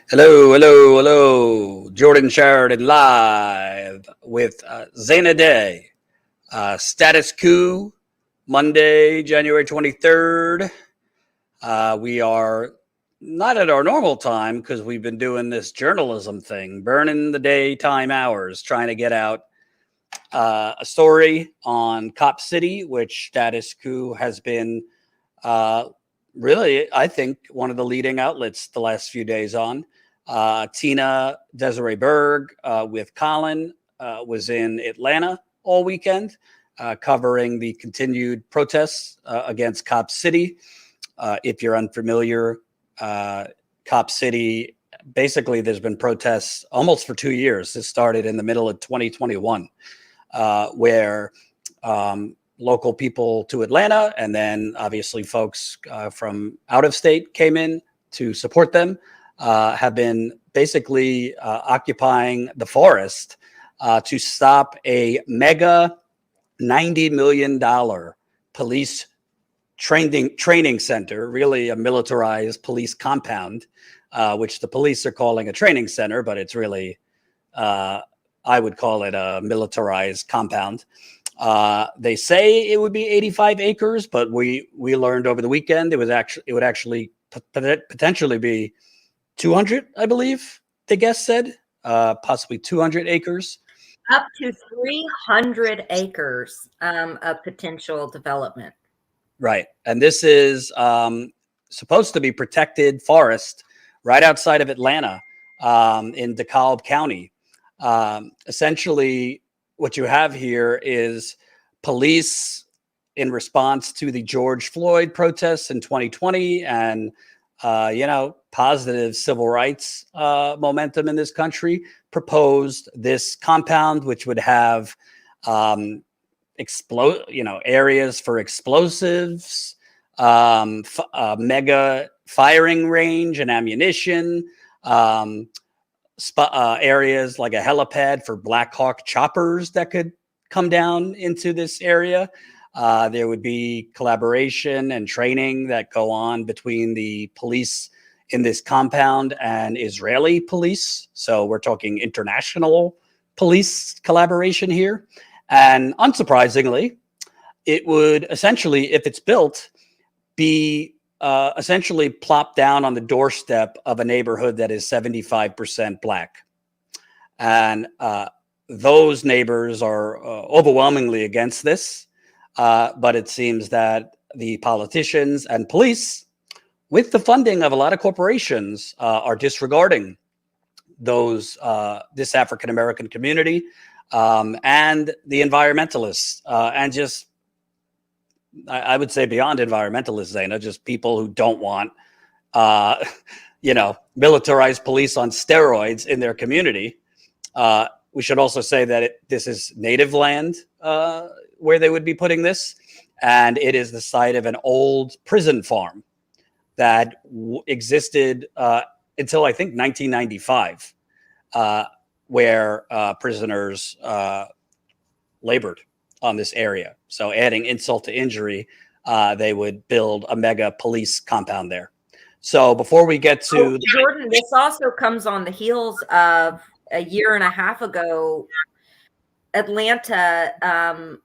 Hello, hello, hello. Jordan Sheridan live with Zayna Day. Status Coup, Monday, January 23rd. We are not at our normal time because we've been doing this journalism thing, burning the daytime hours, trying to get out a story on Cop City, which Status Coup has been really, I think, one of the leading outlets the last few days on. Tina Diseree Berg with Colin was in Atlanta all weekend, covering the continued protests against Cop City. If you're unfamiliar, Cop City, basically, there's been protests almost for 2 years. This started in the middle of 2021, where local people to Atlanta and then obviously folks from out of state came in to support them. Have been basically occupying the forest to stop a mega $90 million police training center, really a militarized police compound, which the police are calling a training center, but it's really, I would call it a militarized compound. They say it would be 85 acres, but we learned over the weekend it would actually potentially be 200, I believe the guest said, possibly 200 acres. Up to 300 acres of potential development. Right. And this is supposed to be protected forest right outside of Atlanta in DeKalb County. Essentially, what you have here is police in response to the George Floyd protests in 2020 and positive civil rights momentum in this country, proposed this compound, which would have areas for explosives, mega firing range and ammunition, areas like a helipad for Black Hawk choppers that could come down into this area. There would be collaboration and training that go on between the police in this compound and Israeli police. So we're talking international police collaboration here. And unsurprisingly, it would essentially, if it's built, be essentially plopped down on the doorstep of a neighborhood that is 75% Black. And those neighbors are overwhelmingly against this. But it seems that the politicians and police, with the funding of a lot of corporations, are disregarding this African-American community and the environmentalists and just, I would say beyond environmentalists, Zaina, just people who don't want, militarized police on steroids in their community. We should also say that this is native land where they would be putting this. And it is the site of an old prison farm that existed until I think 1995, where prisoners labored on this area. So adding insult to injury, they would build a mega police compound there. So before we get to Jordan, this also comes on the heels of a year and a half ago, Atlanta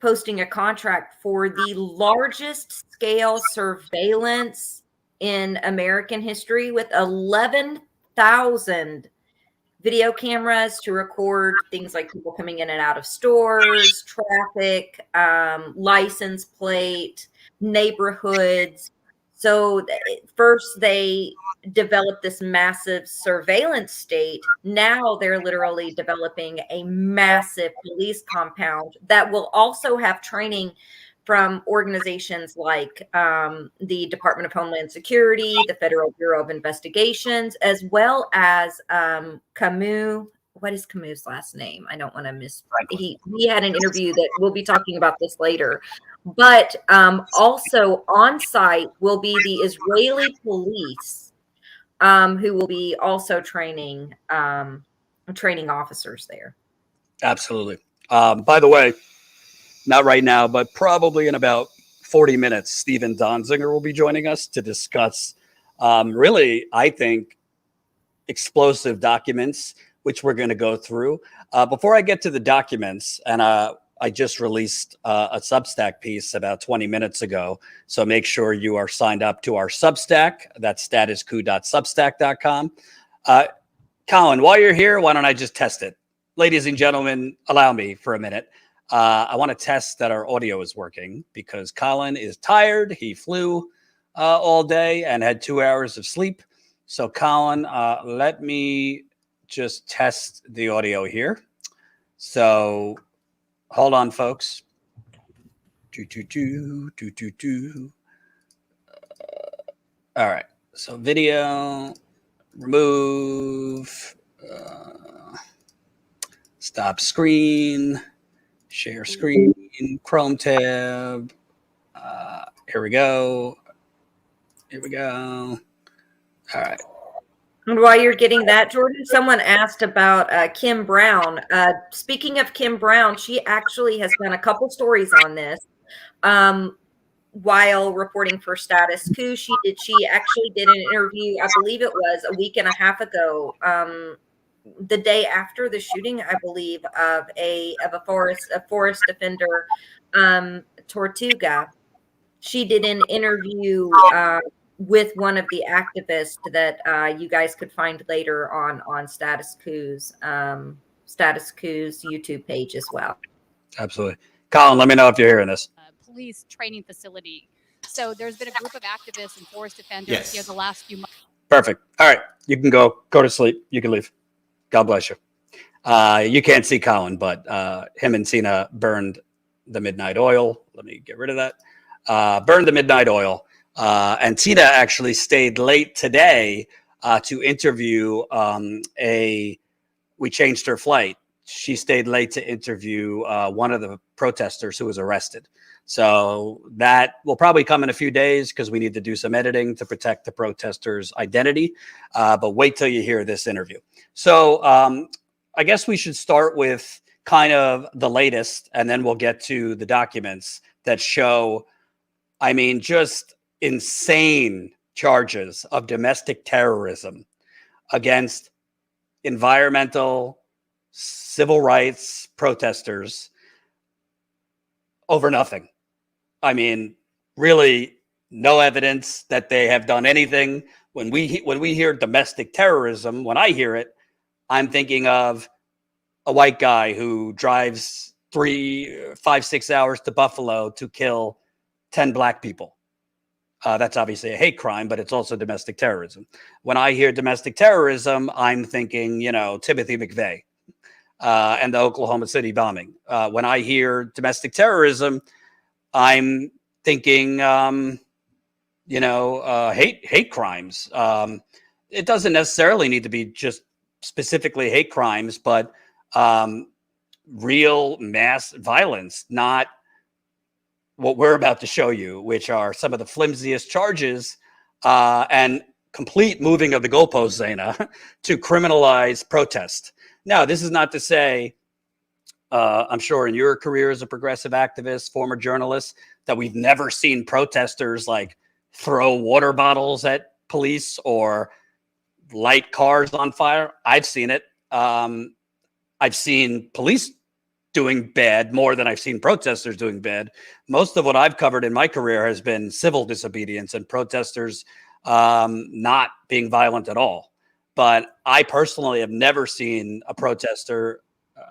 posting a contract for the largest scale surveillance in American history with 11,000 video cameras to record things like people coming in and out of stores, traffic, license plate, neighborhoods. So first they developed this massive surveillance state. Now they're literally developing a massive police compound that will also have training from organizations like the Department of Homeland Security, the Federal Bureau of Investigations, as well as Camus. What is Camus' last name? I don't want to miss. He had an interview that we'll be talking about this later. But also on site will be the Israeli police, who will be also training officers there. Absolutely. By the way, not right now, but probably in about 40 minutes, Steve Dongizer will be joining us to discuss really, I think, explosive documents, which we're going to go through. Before I get to the documents, and I just released a Substack piece about 20 minutes ago, so make sure you are signed up to our Substack. That's statuscoup.substack.com. Colin, while you're here, why don't I just test it? Ladies and gentlemen, allow me for a minute. I want to test that our audio is working because Colin is tired. He flew all day and had 2 hours of sleep. So Colin, let me just test the audio here. So hold on, folks. All right. So video, remove, stop screen, share screen, Chrome tab. Here we go. Here we go. All right. And while you're getting that, Jordan, someone asked about Kim Brown. Speaking of Kim Brown, she actually has done a couple stories on this. While reporting for Status Coup, she actually did an interview, I believe it was a week and a half ago, the day after the shooting, I believe, of a forest defender, Tortuga. She did an interview with one of the activists that you guys could find later on Status Coup's YouTube page as well. Absolutely. Colin, let me know if you're hearing this. Police training facility. So there's been a group of activists and forest defenders here the last few months. Perfect. All right. You can go to sleep. You can leave. God bless you. You can't see Colin, but him and Tina burned the midnight oil. Let me get rid of that. Burned the midnight oil. And Tina actually stayed late today to interview we changed her flight. She stayed late to interview one of the protesters who was arrested. So that will probably come in a few days because we need to do some editing to protect the protester's identity. But wait till you hear this interview. So I guess we should start with kind of the latest, and then we'll get to the documents that show, I mean, just insane charges of domestic terrorism against environmental, civil rights protesters over nothing. I mean, really no evidence that they have done anything. When we hear domestic terrorism, when I hear it, I'm thinking of a white guy who drives 3, 5, 6 hours to Buffalo to kill 10 black people. That's obviously a hate crime, but it's also domestic terrorism. When I hear domestic terrorism, I'm thinking, Timothy McVeigh and the Oklahoma City bombing. When I hear domestic terrorism, I'm thinking, hate crimes. It doesn't necessarily need to be just specifically hate crimes, but real mass violence, not what we're about to show you, which are some of the flimsiest charges and complete moving of the goalposts, Zaina, to criminalize protest. Now, this is not to say, I'm sure in your career as a progressive activist, former journalist, that we've never seen protesters like throw water bottles at police or light cars on fire. I've seen it. I've seen police doing bad more than I've seen protesters doing bad. Most of what I've covered in my career has been civil disobedience and protesters not being violent at all. But I personally have never seen a protester,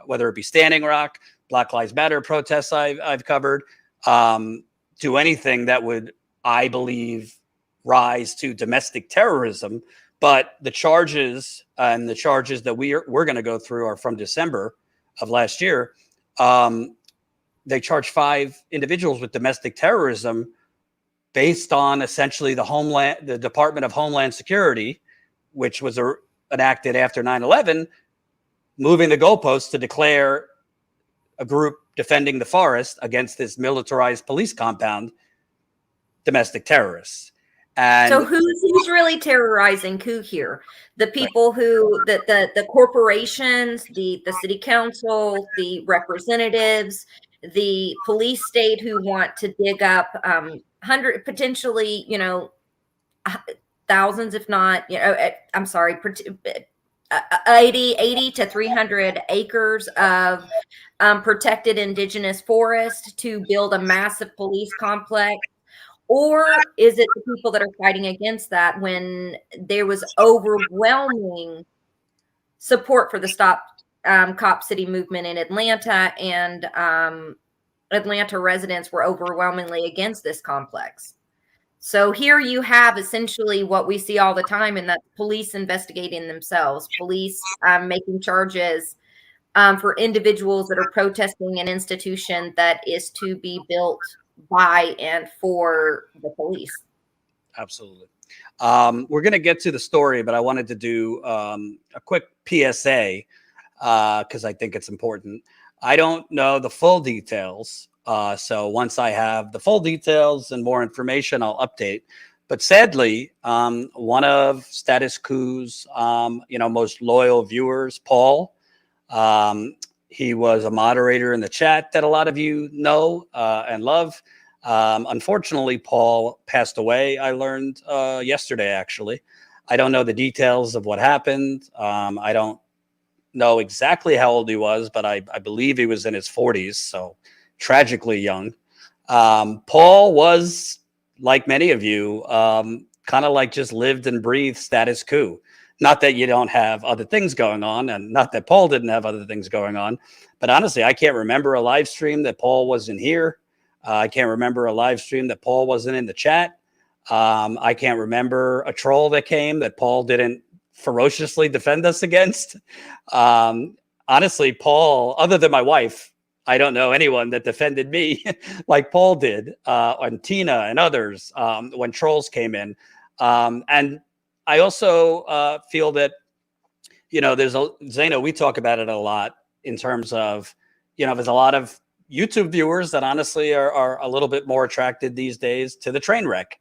whether it be Standing Rock, Black Lives Matter protests I've covered, do anything that would, I believe, rise to domestic terrorism. But the charges and the charges that we're going to go through are from December of last year. They charged 5 individuals with domestic terrorism based on essentially the Department of Homeland Security, which was enacted after 9/11, moving the goalposts to declare a group defending the forest against this militarized police compound domestic terrorists. And so who's really terrorizing who here? The people who, the corporations, the city council, the representatives, the police state who want to dig up potentially, thousands, if not, I'm sorry, 80 to 300 acres of protected indigenous forest to build a massive police complex? Or is it the people that are fighting against that when there was overwhelming support for the Stop Cop City movement in Atlanta, and Atlanta residents were overwhelmingly against this complex? So here you have essentially what we see all the time, and that's police investigating themselves, police making charges for individuals that are protesting an institution that is to be built by and for the police. Absolutely. We're going to get to the story, but I wanted to do a quick PSA because I think it's important. I don't know the full details. So once I have the full details and more information, I'll update. But sadly, one of Status Coup's, most loyal viewers, Paul, he was a moderator in the chat that a lot of you know and love. Unfortunately, Paul passed away. I learned yesterday, actually. I don't know the details of what happened. I don't know exactly how old he was, but I believe he was in his 40s, so tragically young. Paul was, like many of you, kind of like just lived and breathed Status Coup. Not that you don't have other things going on, and not that Paul didn't have other things going on, but honestly, I can't remember a live stream that Paul wasn't here. I can't remember a live stream that Paul wasn't in the chat. I can't remember a troll that came that Paul didn't ferociously defend us against. Honestly, Paul, other than my wife, I don't know anyone that defended me like Paul did, and Tina and others when trolls came in. And I also feel that, there's Zaina, we talk about it a lot in terms of, there's a lot of YouTube viewers that honestly are a little bit more attracted these days to the train wreck.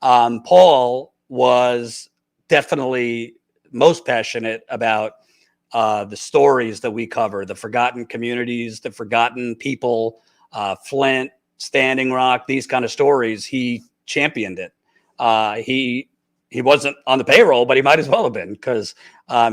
Paul was definitely most passionate about the stories that we cover, the forgotten communities, the forgotten people, Flint, Standing Rock, these kind of stories. He championed it. He wasn't on the payroll, but he might as well have been, because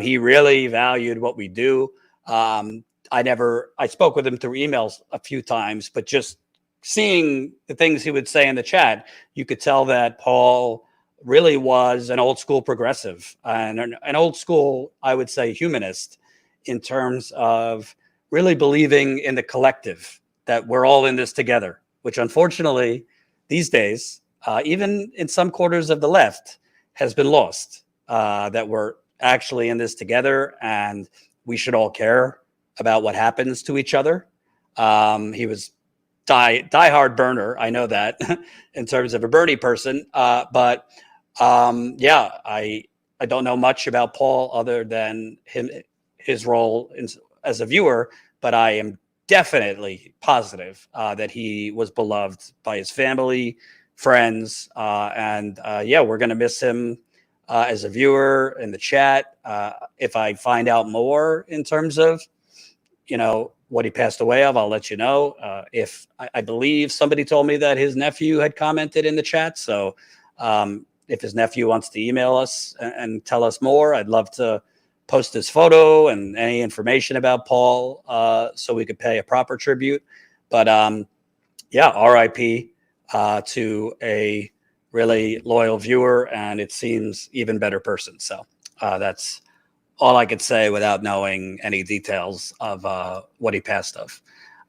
he really valued what we do. I spoke with him through emails a few times, but just seeing the things he would say in the chat, you could tell that Paul really was an old school progressive and an old school, I would say, humanist, in terms of really believing in the collective, that we're all in this together, which unfortunately these days, even in some quarters of the left, has been lost, that we're actually in this together and we should all care about what happens to each other. He was diehard Berner, I know that, in terms of a Bernie person. But I don't know much about Paul other than his role as a viewer, but I am definitely positive that he was beloved by his family, friends, and we're going to miss him as a viewer in the chat. If I find out more in terms of, what he passed away of, I'll let you know. If I believe somebody told me that his nephew had commented in the chat. So if his nephew wants to email us and tell us more, I'd love to post his photo and any information about Paul so we could pay a proper tribute. But RIP to a really loyal viewer, and it seems even better person. So that's all I could say without knowing any details of what he passed of.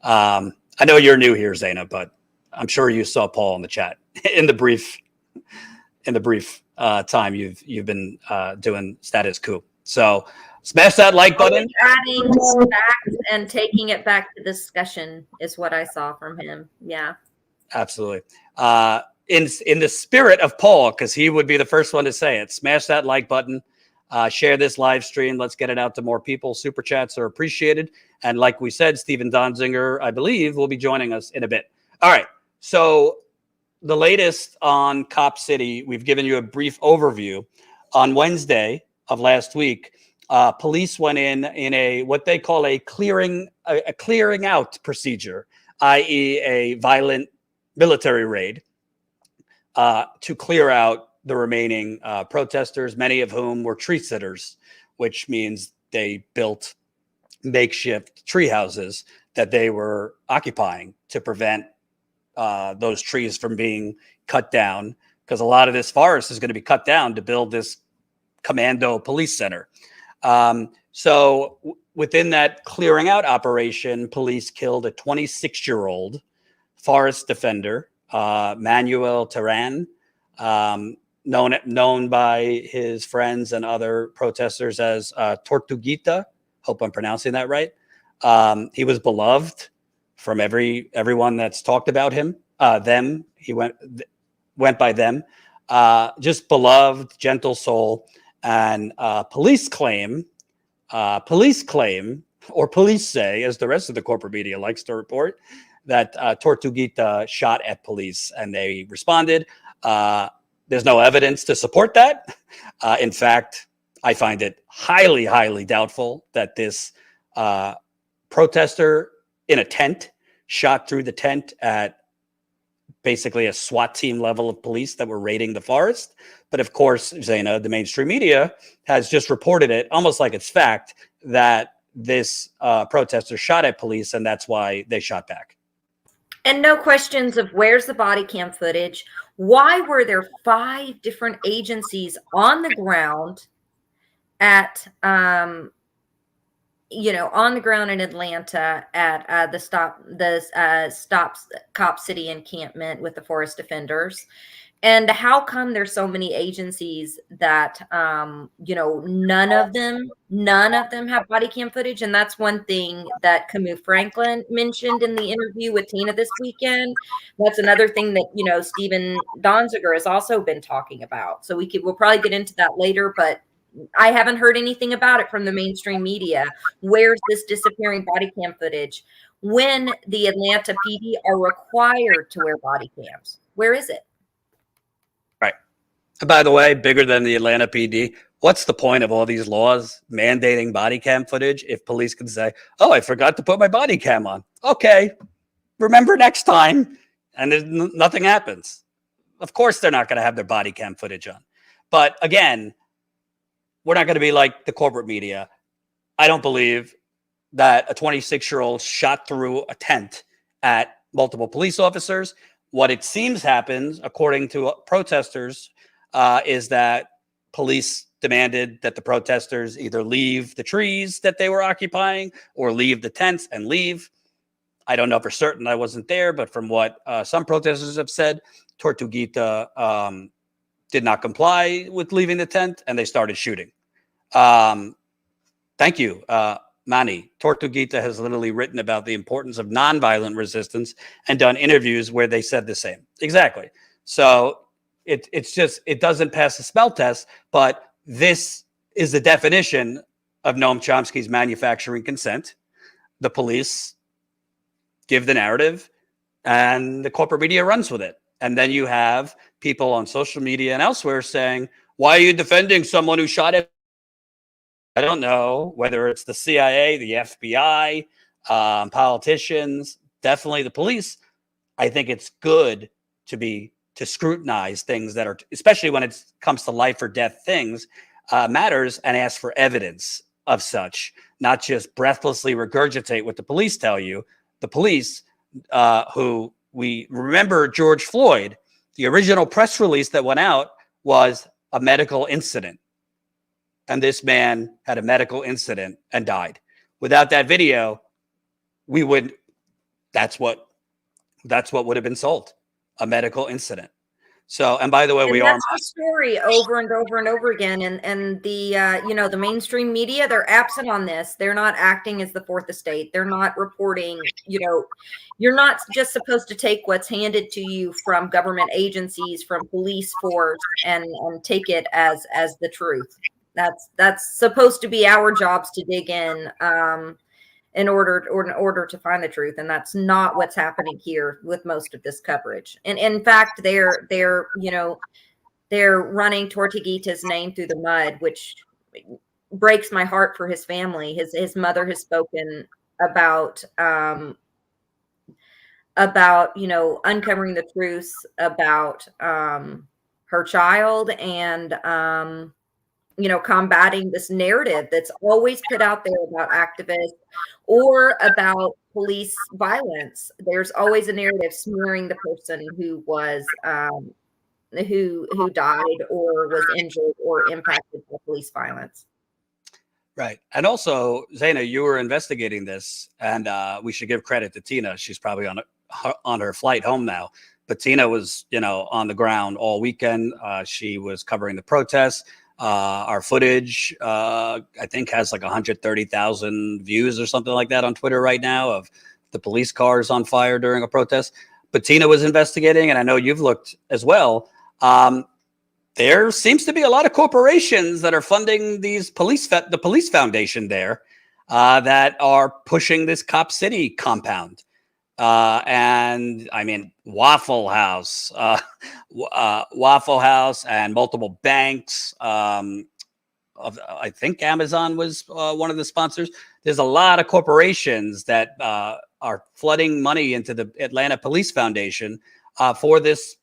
I know you're new here, Zaina, but I'm sure you saw Paul in the chat in the brief time you've been doing Status Coup. So smash that like button. Adding facts and taking it back to discussion is what I saw from him. Yeah, absolutely. In the spirit of Paul, because he would be the first one to say it, smash that like button. Share this live stream. Let's get it out to more people. Super chats are appreciated. And like we said, Steve Dongizer, I believe, will be joining us in a bit. All right. So the latest on Cop City, we've given you a brief overview. On Wednesday of last week, police went in a what they call a clearing out procedure, i.e. a violent military raid, to clear out the remaining protesters, many of whom were tree sitters, which means they built makeshift tree houses that they were occupying to prevent those trees from being cut down, because a lot of this forest is going to be cut down to build this commando police center. So within that clearing out operation, police killed a 26-year-old forest defender, Manuel Terran, known by his friends and other protesters as Tortuguita. Hope I'm pronouncing that right. He was beloved from everyone that's talked about him. Them. He went by them. Just beloved, gentle soul. And police claim, or police say, as the rest of the corporate media likes to report, that Tortuguita shot at police and they responded. There's no evidence to support that. In fact, I find it highly, highly doubtful that this protester in a tent shot through the tent at basically a SWAT team level of police that were raiding the forest. But of course, Zaina, the mainstream media has just reported it almost like it's fact that this protester shot at police, and that's why they shot back. And no questions of where's the body cam footage? Why were there 5 different agencies on the ground at, on the ground in Atlanta at the StatusCoup city encampment with the forest defenders? And how come there's so many agencies that, none of them have body cam footage? And that's one thing that Camus Franklin mentioned in the interview with Tina this weekend. That's another thing that, Steve Donziger has also been talking about. So we'll probably get into that later, but I haven't heard anything about it from the mainstream media. Where's this disappearing body cam footage when the Atlanta PD are required to wear body cams? Where is it? Right. And by the way, bigger than the Atlanta PD, what's the point of all these laws mandating body cam footage if police can say, oh, I forgot to put my body cam on. Okay, remember next time. And nothing happens. Of course, they're not going to have their body cam footage on. But again, we're not going to be like the corporate media. I don't believe that a 26-year-old shot through a tent at multiple police officers. What it seems happens, according to protesters, is that police demanded that the protesters either leave the trees that they were occupying or leave the tents and leave. I don't know for certain. I wasn't there, but from what some protesters have said, Tortuguita did not comply with leaving the tent, and they started shooting. Thank you, Manny. Tortuguita has literally written about the importance of nonviolent resistance and done interviews where they said the same. Exactly. So it doesn't pass the smell test, but this is the definition of Noam Chomsky's manufacturing consent. The police give the narrative and the corporate media runs with it. And then you have people on social media and elsewhere saying, why are you defending someone who shot at? I don't know whether it's the CIA, the FBI, politicians, definitely the police. I think it's good to scrutinize things that are, especially when it comes to life or death things, matters, and ask for evidence of such, not just breathlessly regurgitate what the police tell you. The police, who we remember George Floyd, the original press release that went out was a medical incident. And this man had a medical incident and died. Without that video, that's what would have been sold, a medical incident. So, and by the way, that's the story over and over and over again. And the, the mainstream media, they're absent on this. They're not acting as the fourth estate. They're not reporting, you're not just supposed to take what's handed to you from government agencies, from police force, and take it as the truth. That's supposed to be our jobs to dig in order to find the truth, and that's not what's happening here with most of this coverage. And in fact, they're running Tortuguita's name through the mud, which breaks my heart for his family. His mother has spoken about uncovering the truths about her child, and combating this narrative that's always put out there about activists or about police violence. There's always a narrative smearing the person who was who died or was injured or impacted by police violence. Right. And also, Zaina, you were investigating this, and we should give credit to Tina. She's probably on her flight home now. But Tina was, on the ground all weekend. She was covering the protests. Our footage, I think, has like 130,000 views or something like that on Twitter right now of the police cars on fire during a protest. But Tina was investigating, and I know you've looked as well. There seems to be a lot of corporations that are funding these the police foundation there that are pushing this Cop City compound. And I mean, Waffle House and multiple banks. I think Amazon was one of the sponsors. There's a lot of corporations that are flooding money into the Atlanta Police Foundation for this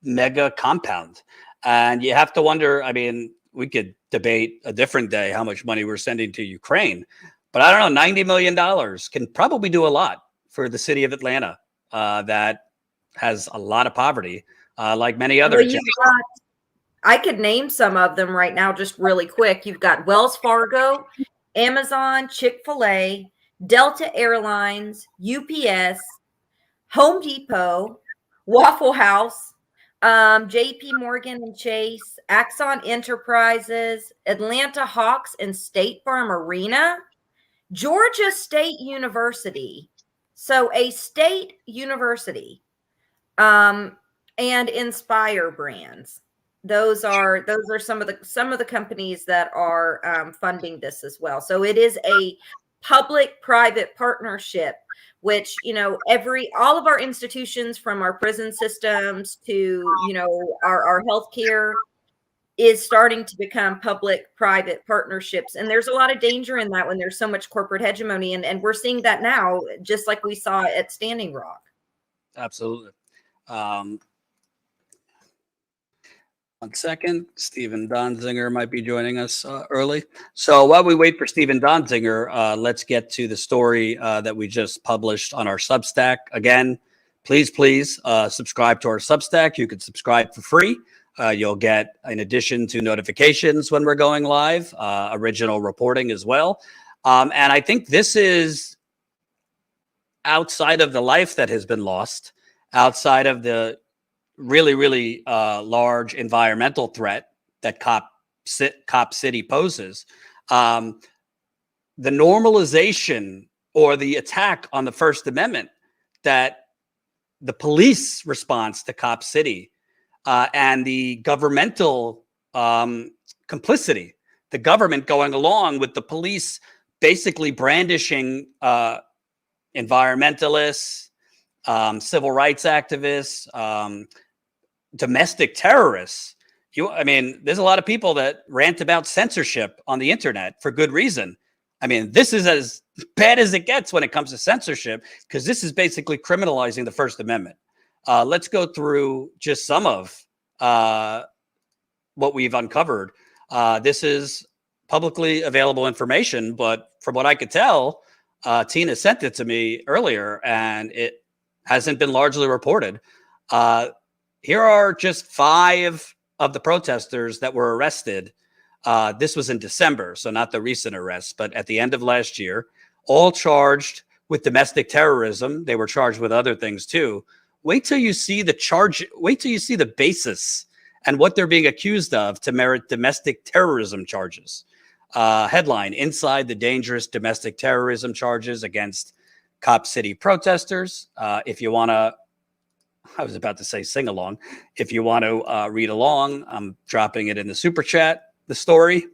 mega compound. And you have to wonder, I mean, we could debate a different day how much money we're sending to Ukraine, but I don't know, $90 million can probably do a lot for the city of Atlanta that has a lot of poverty, like many other. Well, I could name some of them right now, just really quick. You've got Wells Fargo, Amazon, Chick-fil-A, Delta Airlines, UPS, Home Depot, Waffle House, JP Morgan and Chase, Axon Enterprises, Atlanta Hawks and State Farm Arena, Georgia State University. So a state university, and Inspire Brands. Those are some of the companies that are funding this as well. So it is a public-private partnership, which all of our institutions, from our prison systems to our healthcare, is starting to become public-private partnerships. And there's a lot of danger in that when there's so much corporate hegemony. And we're seeing that now, just like we saw at Standing Rock. Absolutely. 1 second. Stephen Donziger might be joining us early. So while we wait for Stephen Donziger, let's get to the story that we just published on our Substack. Again, please subscribe to our Substack. You can subscribe for free. You'll get, in addition to notifications when we're going live, original reporting as well. And I think this is outside of the life that has been lost, outside of the really, really large environmental threat that Cop City poses. The normalization or the attack on the First Amendment that the police response to Cop City and the governmental complicity, the government going along with the police basically brandishing environmentalists, civil rights activists, domestic terrorists. There's a lot of people that rant about censorship on the internet for good reason. I mean, this is as bad as it gets when it comes to censorship, because this is basically criminalizing the First Amendment. Let's go through just some of what we've uncovered. This is publicly available information, but from what I could tell, Tina sent it to me earlier, and it hasn't been largely reported. Here are just 5 of the protesters that were arrested. This was in December, so not the recent arrests, but at the end of last year, all charged with domestic terrorism. They were charged with other things too. Wait till you see the charge. Wait till you see the basis and what they're being accused of to merit domestic terrorism charges. Headline: Inside the dangerous domestic terrorism charges against Cop City protesters. If you want to, I was about to say sing along. If you want to read along, I'm dropping it in the super chat. The story.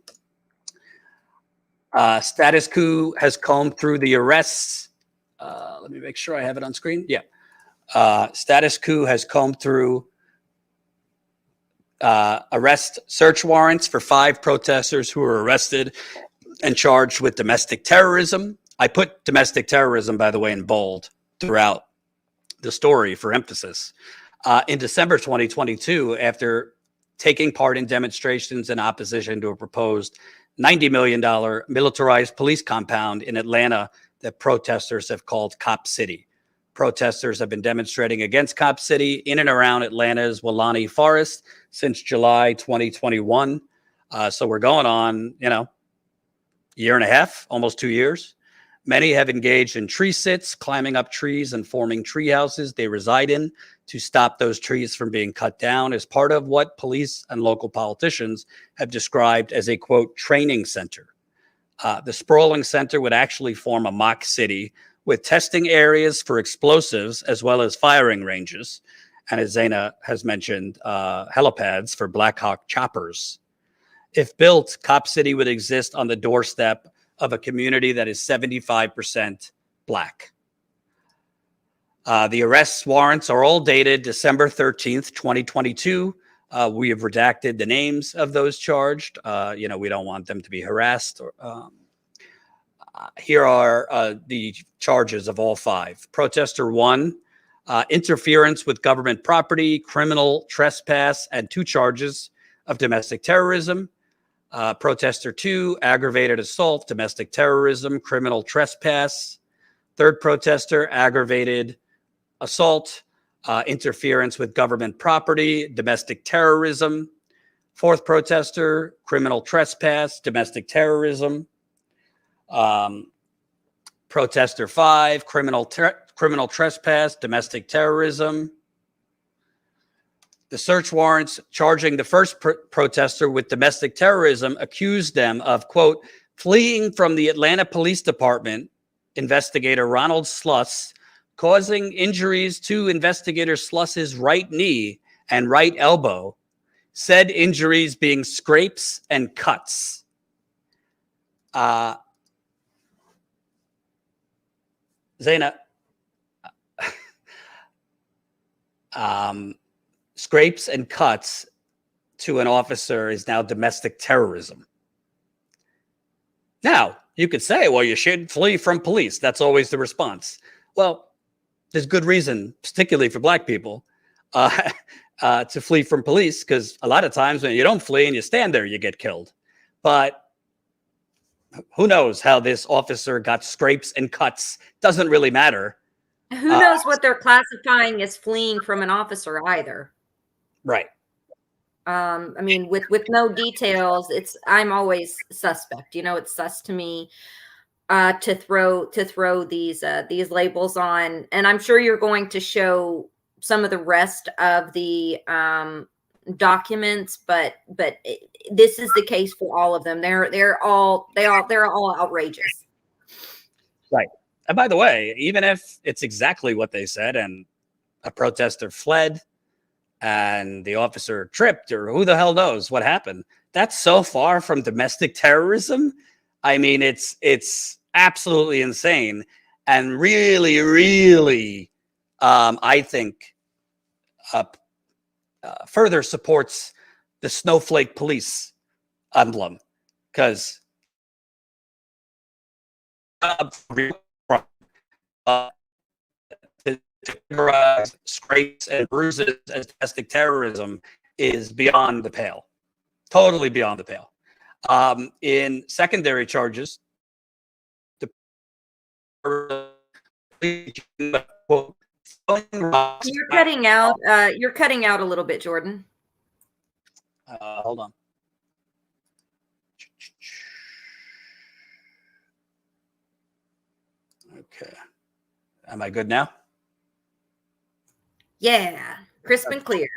Status Coup has combed through the arrests. Let me make sure I have it on screen. Yeah. Status Coup has combed through arrest search warrants for 5 protesters who were arrested and charged with domestic terrorism. I put domestic terrorism, by the way, in bold throughout the story for emphasis. In December 2022, after taking part in demonstrations in opposition to a proposed $90 million militarized police compound in Atlanta that protesters have called Cop City. Protesters have been demonstrating against Cop City in and around Atlanta's Weelaunee Forest since July 2021. So we're going on, year and a half, almost 2 years. Many have engaged in tree sits, climbing up trees and forming tree houses they reside in to stop those trees from being cut down as part of what police and local politicians have described as a, quote, training center. The sprawling center would actually form a mock city with testing areas for explosives as well as firing ranges. And as Zaina has mentioned, helipads for Black Hawk choppers. If built, Cop City would exist on the doorstep of a community that is 75% Black. The arrest warrants are all dated December 13th, 2022. We have redacted the names of those charged. We don't want them to be harassed. Here are the charges of all 5. Protester 1, interference with government property, criminal trespass, and 2 charges of domestic terrorism. Protester 2, aggravated assault, domestic terrorism, criminal trespass. Third protester, aggravated assault, interference with government property, domestic terrorism. Fourth protester, criminal trespass, domestic terrorism. Protester 5, criminal trespass, domestic terrorism. The search warrants charging the first protester with domestic terrorism accused them of, quote, fleeing from the Atlanta Police Department, investigator Ronald Sluss, causing injuries to investigator Sluss's right knee and right elbow, said injuries being scrapes and cuts. Zaina, scrapes and cuts to an officer is now domestic terrorism. Now, you could say, well, you should flee from police. That's always the response. Well, there's good reason, particularly for Black people, to flee from police, because a lot of times when you don't flee and you stand there, you get killed. But who knows how this officer got scrapes and cuts? Doesn't really matter. Who knows what they're classifying as fleeing from an officer either. Right. I mean, with no details, I'm always suspect. It's sus to me to throw these labels on, and I'm sure you're going to show some of the rest of the documents, but this is the case for all of them. They're all outrageous. Right. And by the way, even if it's exactly what they said and a protester fled and the officer tripped, or who the hell knows what happened, that's so far from domestic terrorism. I mean, it's absolutely insane, and really, really, I think further supports the snowflake police emblem, because scrapes and bruises as domestic terrorism is beyond the pale, totally beyond the pale. In secondary charges, you're cutting out. You're cutting out a little bit, Jordan. Hold on. Okay. Am I good now? Yeah, crisp and clear.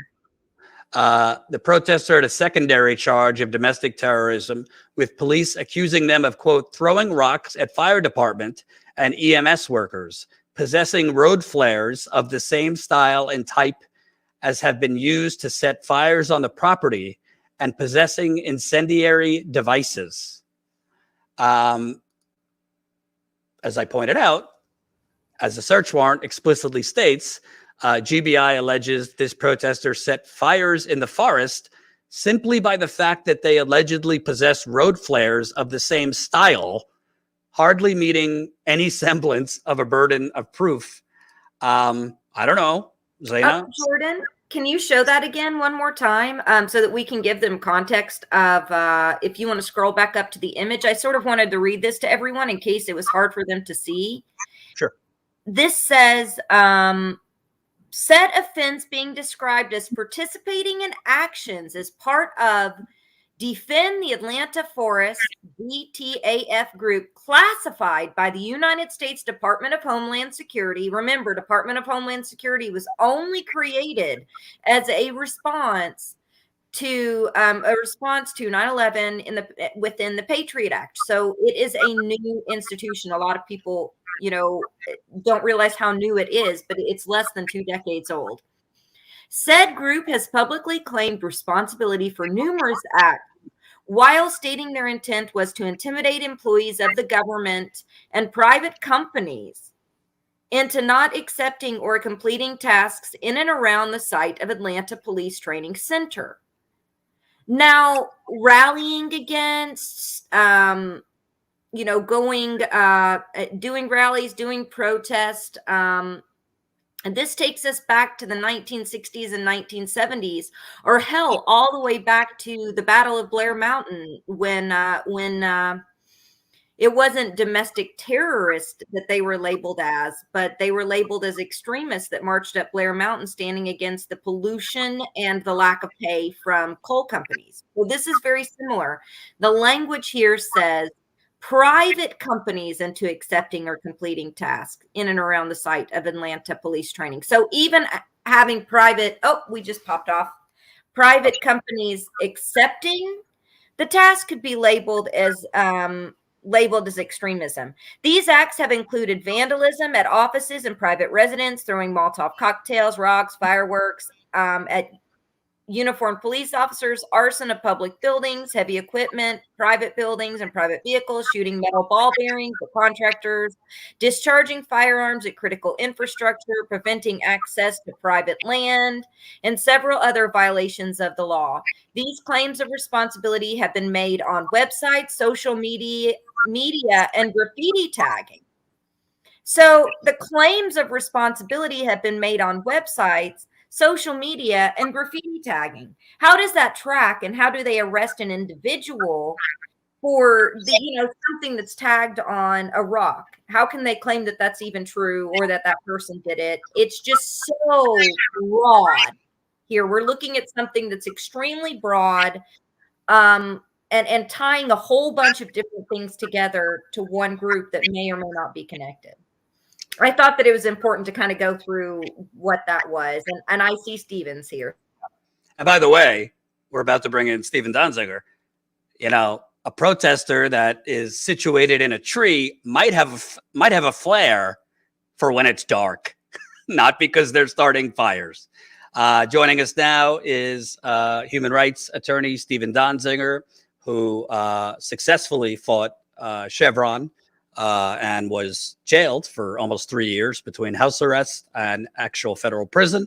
The protester had a secondary charge of domestic terrorism, with police accusing them of, quote, throwing rocks at fire department and EMS workers, possessing road flares of the same style and type as have been used to set fires on the property, and possessing incendiary devices. As I pointed out, as the search warrant explicitly states, GBI alleges this protester set fires in the forest simply by the fact that they allegedly possess road flares of the same style, hardly meeting any semblance of a burden of proof. I don't know, Zaina. can you show that again one more time so that we can give them context of if you want to scroll back up to the image? I sort of wanted to read this to everyone in case it was hard for them to see. Sure. This says, said offense being described as participating in actions as part of Defend the Atlanta Forest, DTAF group, classified by the United States Department of Homeland Security. Remember, Department of Homeland Security was only created as a response to 9/11 within the Patriot Act. So it is a new institution. A lot of people, don't realize how new it is, but it's less than 2 decades old. Said group has publicly claimed responsibility for numerous acts, while stating their intent was to intimidate employees of the government and private companies into not accepting or completing tasks in and around the site of Atlanta Police Training Center. Now, rallying against, doing rallies, doing protest, and this takes us back to the 1960s and 1970s, or hell, all the way back to the Battle of Blair Mountain when it wasn't domestic terrorists that they were labeled as, but they were labeled as extremists that marched up Blair Mountain standing against the pollution and the lack of pay from coal companies. Well, this is very similar. The language here says private companies into accepting or completing tasks in and around the site of Atlanta Police Training. So even having private companies accepting the task could be labeled as extremism. These acts have included vandalism at offices and private residence, throwing Molotov cocktails, rocks, fireworks at uniformed police officers, arson of public buildings, heavy equipment, private buildings and private vehicles, shooting metal ball bearings at contractors, discharging firearms at critical infrastructure, preventing access to private land, and several other violations of the law. These claims of responsibility have been made on websites, social media, and graffiti tagging. So the claims of responsibility have been made on websites, social media, and graffiti tagging. How does that track, and how do they arrest an individual for something that's tagged on a rock? How can they claim that that's even true, or that person did it? It's just so broad. Here we're looking at something that's extremely broad, and tying a whole bunch of different things together to one group that may or may not be connected. I thought that it was important to kind of go through what that was. And I see Steven's here. And by the way, we're about to bring in Steve Donziger. A protester that is situated in a tree might have a flare for when it's dark, not because they're starting fires. Joining us now is human rights attorney Steve Donziger, who successfully fought Chevron and was jailed for almost 3 years between house arrest and actual federal prison.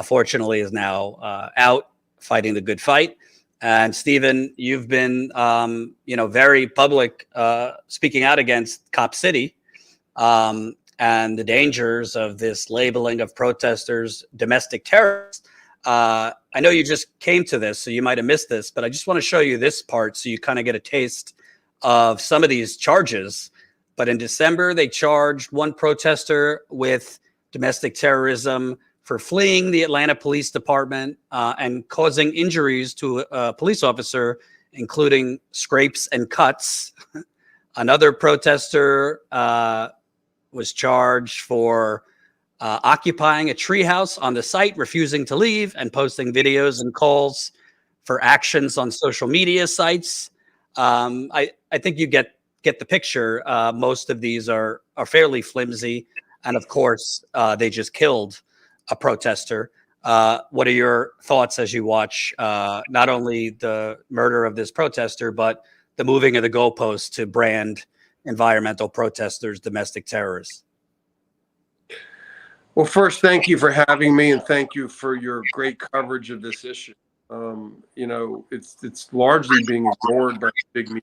Fortunately, is now out fighting the good fight. And Stephen, you've been, very public, speaking out against Cop City and the dangers of this labeling of protesters domestic terrorists. I know you just came to this, so you might have missed this, but I just want to show you this part so you kind of get a taste of some of these charges. But in December, they charged one protester with domestic terrorism for fleeing the Atlanta Police Department and causing injuries to a police officer, including scrapes and cuts. Another protester was charged for occupying a treehouse on the site, refusing to leave, and posting videos and calls for actions on social media sites. I think you get the picture. Most of these are fairly flimsy. And of course, they just killed a protester. What are your thoughts as you watch not only the murder of this protester, but the moving of the goalposts to brand environmental protesters domestic terrorists? Well, first, thank you for having me, and thank you for your great coverage of this issue. It's largely being ignored by big media.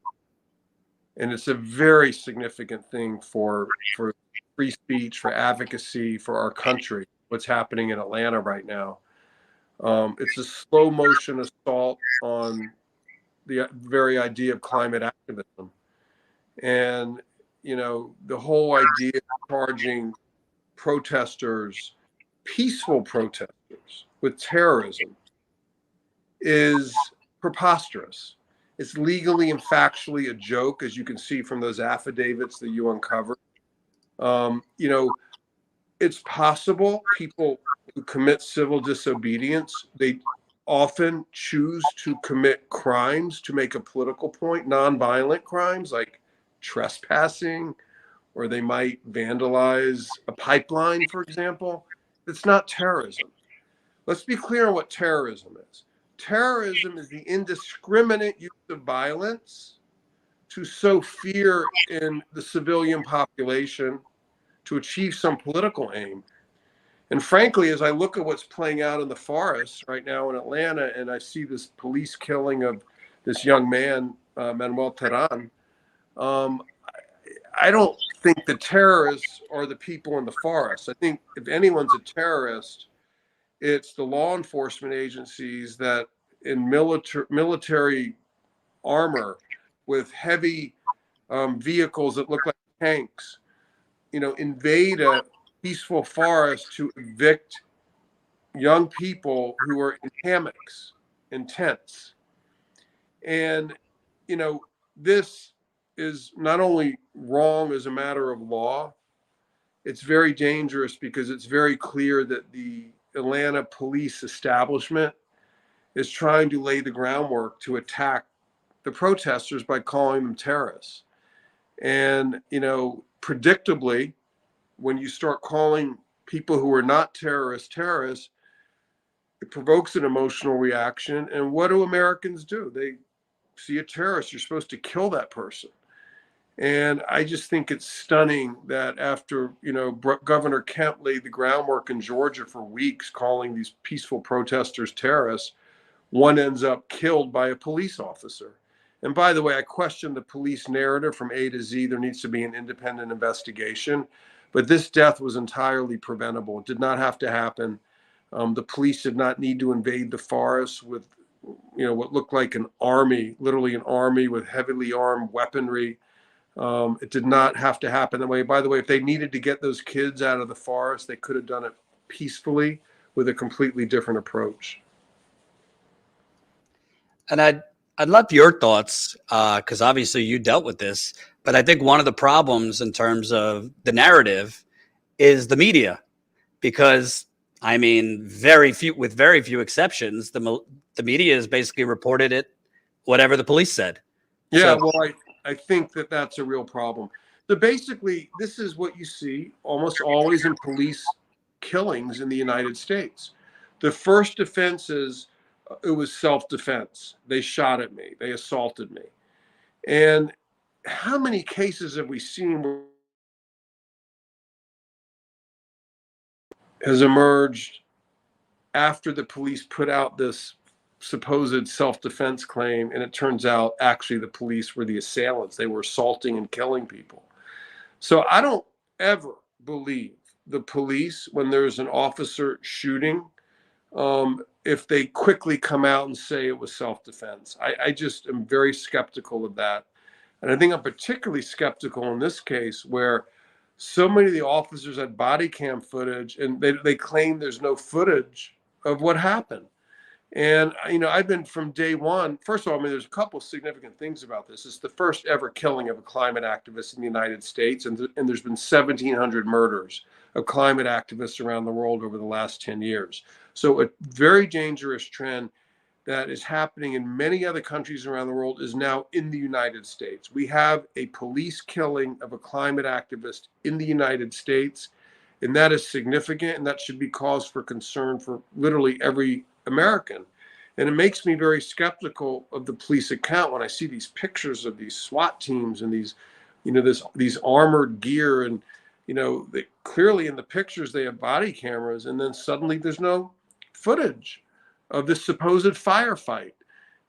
And it's a very significant thing for free speech, for advocacy, for our country, what's happening in Atlanta right now. It's a slow motion assault on the very idea of climate activism. And, you know, the whole idea of charging protesters, peaceful protesters, with terrorism is preposterous. It's legally and factually a joke, as you can see from those affidavits that you uncovered. You know, it's possible people who commit civil disobedience, they often choose to commit crimes to make a political point, nonviolent crimes like trespassing, or they might vandalize a pipeline, for example. It's not terrorism. Let's be clear on what terrorism is. Terrorism is the indiscriminate use of violence to sow fear in the civilian population to achieve some political aim. And frankly, as I look at what's playing out in the forests right now in Atlanta, and I see this police killing of this young man, Manuel Terran, I don't think the terrorists are the people in the forest. I think if anyone's a terrorist, it's the law enforcement agencies that in military armor with heavy vehicles that look like tanks, you know, invade a peaceful forest to evict young people who are in hammocks and tents. And, you know, this is not only wrong as a matter of law, it's very dangerous because it's very clear that the Atlanta police establishment is trying to lay the groundwork to attack the protesters by calling them terrorists. And, you know, predictably, when you start calling people who are not terrorists, it provokes an emotional reaction. And what do Americans do? They see a terrorist, you're supposed to kill that person. And I just think it's stunning that after, you know, Governor Kemp laid the groundwork in Georgia for weeks, calling these peaceful protesters terrorists, one ends up killed by a police officer. And by the way, I question the police narrative from A to Z. There needs to be an independent investigation. But this death was entirely preventable. It did not have to happen. The police did not need to invade the forest with, you know, what looked like an army, literally an army with heavily armed weaponry. It did not have to happen that way. By the way, if they needed to get those kids out of the forest, they could have done it peacefully with a completely different approach. And I'd love your thoughts, because obviously you dealt with this, but I think one of the problems in terms of the narrative is the media, because I mean, with very few exceptions, the media has basically reported it, whatever the police said. Yeah, well, I think that that's a real problem. So basically, this is what you see almost always in police killings in the United States. The first defense is it was self-defense. They shot at me. They assaulted me. And how many cases have we seen where has emerged after the police put out this supposed self-defense claim, and it turns out actually the police were the assailants. They were assaulting and killing people. So I don't ever believe the police when there's an officer shooting, if they quickly come out and say it was self-defense. I just am very skeptical of that. And I think I'm particularly skeptical in this case where so many of the officers had body cam footage and they claim there's no footage of what happened. And, you know, I've been from day one. First of all, I mean, there's a couple of significant things about this. It's the first ever killing of a climate activist in the United States. And there's been 1,700 murders of climate activists around the world over the last 10 years. So a very dangerous trend that is happening in many other countries around the world is now in the United States. We have a police killing of a climate activist in the United States. And that is significant. And that should be cause for concern for literally every American. And it makes me very skeptical of the police account when I see these pictures of these SWAT teams and these, you know, these armored gear. And, you know, they, clearly in the pictures, they have body cameras. And then suddenly there's no footage of this supposed firefight.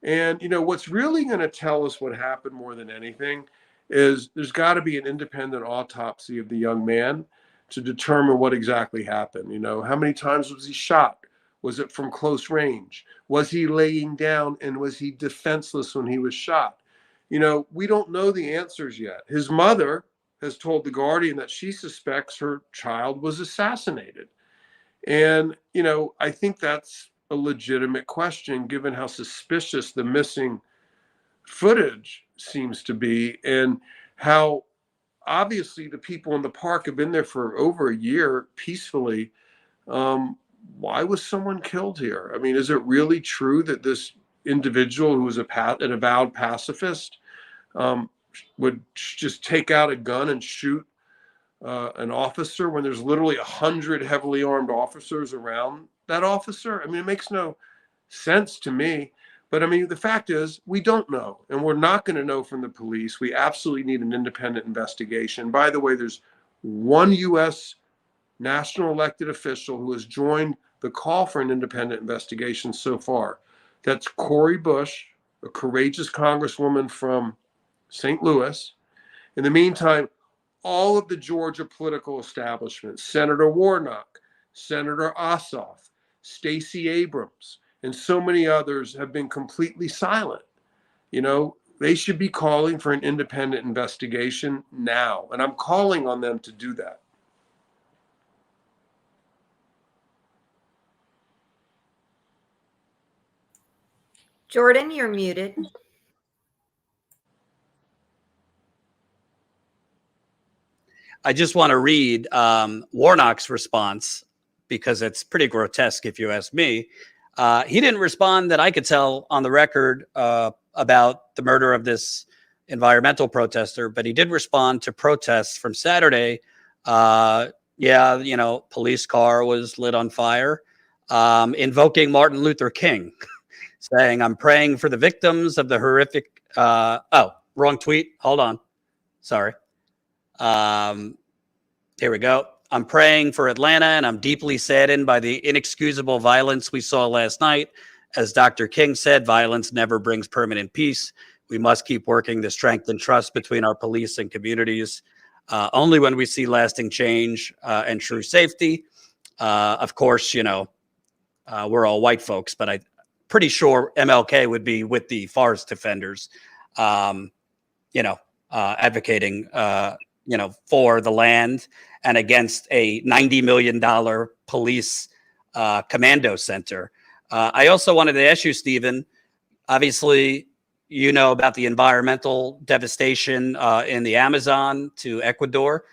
And, you know, what's really going to tell us what happened more than anything is there's got to be an independent autopsy of the young man to determine what exactly happened. You know, how many times was he shot? Was it from close range? Was he laying down, and was he defenseless when he was shot? You know, we don't know the answers yet. His mother has told The Guardian that she suspects her child was assassinated. And, you know, I think that's a legitimate question given how suspicious the missing footage seems to be, and how obviously the people in the park have been there for over a year peacefully. Why was someone killed here? I mean, is it really true that this individual who was an avowed pacifist would just take out a gun and shoot an officer when there's literally 100 heavily armed officers around that officer? I mean, it makes no sense to me. But I mean, the fact is, we don't know, and we're not going to know from the police. We absolutely need an independent investigation. By the way, there's one U.S. national elected official who has joined the call for an independent investigation so far. That's Cori Bush, a courageous congresswoman from St. Louis. In the meantime, all of the Georgia political establishment, Senator Warnock, Senator Ossoff, Stacey Abrams, and so many others have been completely silent. You know, they should be calling for an independent investigation now. And I'm calling on them to do that. Jordan, you're muted. I just want to read Warnock's response because it's pretty grotesque, if you ask me. He didn't respond that I could tell on the record about the murder of this environmental protester, but he did respond to protests from Saturday. Yeah, you know, police car was lit on fire, invoking Martin Luther King, saying, "I'm praying for the victims of the horrific." Oh, wrong tweet. Hold on. Sorry. Here we go. "I'm praying for Atlanta, and I'm deeply saddened by the inexcusable violence we saw last night. As Dr. King said, violence never brings permanent peace. We must keep working to strengthen trust between our police and communities. Only when we see lasting change and true safety." Of course, you know, we're all white folks, but I'm pretty sure MLK would be with the forest defenders, you know, advocating, you know, for the land and against a $90 million police commando center. I also wanted to ask you, Stephen, obviously, you know about the environmental devastation in the Amazon to Ecuador.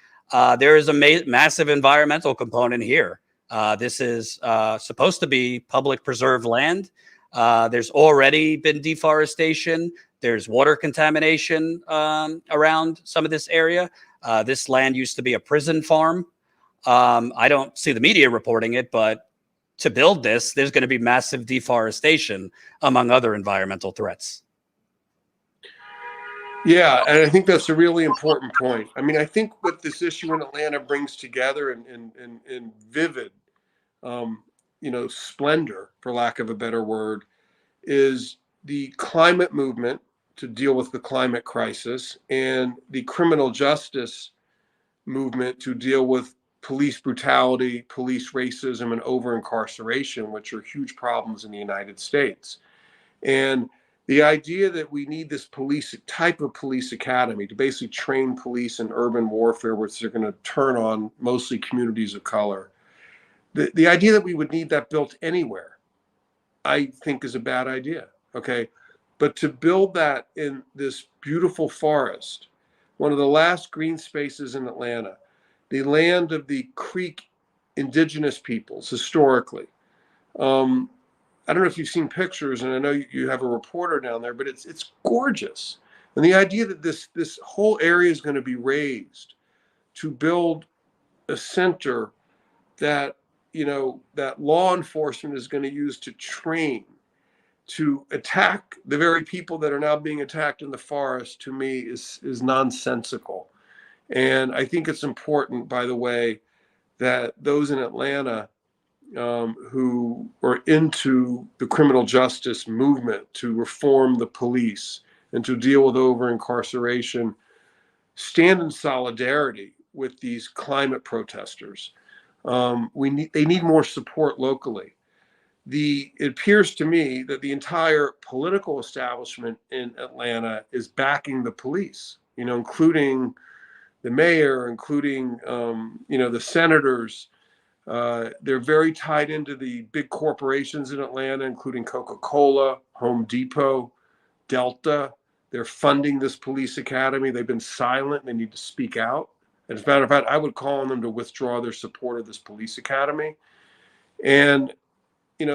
There is a massive environmental component here. This is supposed to be public preserved land. There's already been deforestation. There's water contamination around some of this area. This land used to be a prison farm. I don't see the media reporting it, but to build this, there's going to be massive deforestation, among other environmental threats. Yeah, and I think that's a really important point. I mean, I think what this issue in Atlanta brings together in vivid, you know, splendor, for lack of a better word, is the climate movement to deal with the climate crisis and the criminal justice movement to deal with police brutality, police racism, and over-incarceration, which are huge problems in the United States. And the idea that we need this type of police academy to basically train police in urban warfare, which they're going to turn on mostly communities of color. The idea that we would need that built anywhere, I think, is a bad idea. Okay. But to build that in this beautiful forest, one of the last green spaces in Atlanta, the land of the Creek indigenous peoples historically. I don't know if you've seen pictures, and I know you have a reporter down there, but it's gorgeous. And the idea that this whole area is going to be raised to build a center that, you know, that law enforcement is going to use to train, to attack the very people that are now being attacked in the forest, to me is nonsensical. And I think it's important, by the way, that those in Atlanta who are into the criminal justice movement to reform the police and to deal with over-incarceration stand in solidarity with these climate protesters. They need more support locally. it appears to me that the entire political establishment in Atlanta is backing the police, including the mayor, including, the senators. They're very tied into the big corporations in Atlanta, including Coca-Cola, Home Depot, Delta. They're funding this police academy. They've been silent. They need to speak out. And as a matter of fact, I would call on them to withdraw their support of this police academy. And,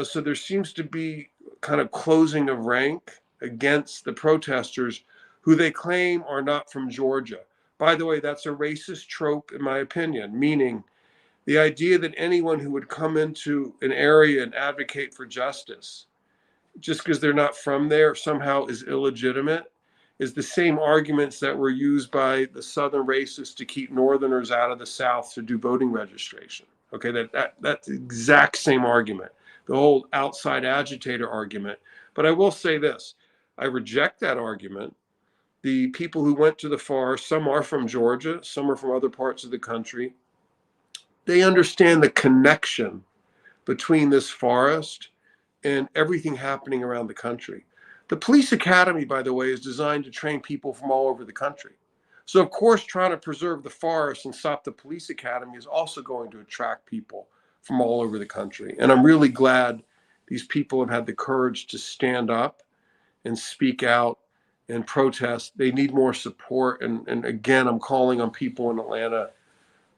so there seems to be kind of closing of rank against the protesters who they claim are not from Georgia. By the way, that's a racist trope, in my opinion, meaning the idea that anyone who would come into an area and advocate for justice just because they're not from there somehow is illegitimate is the same arguments that were used by the Southern racists to keep Northerners out of the South to do voting registration. Okay, that's the exact same argument, the whole outside agitator argument. But I will say this, I reject that argument. The people who went to the forest, some are from Georgia, some are from other parts of the country. They understand the connection between this forest and everything happening around the country. The police academy, by the way, is designed to train people from all over the country. So, of course, trying to preserve the forest and stop the police academy is also going to attract people from all over the country. And I'm really glad these people have had the courage to stand up and speak out and protest. They need more support. And again, I'm calling on people in Atlanta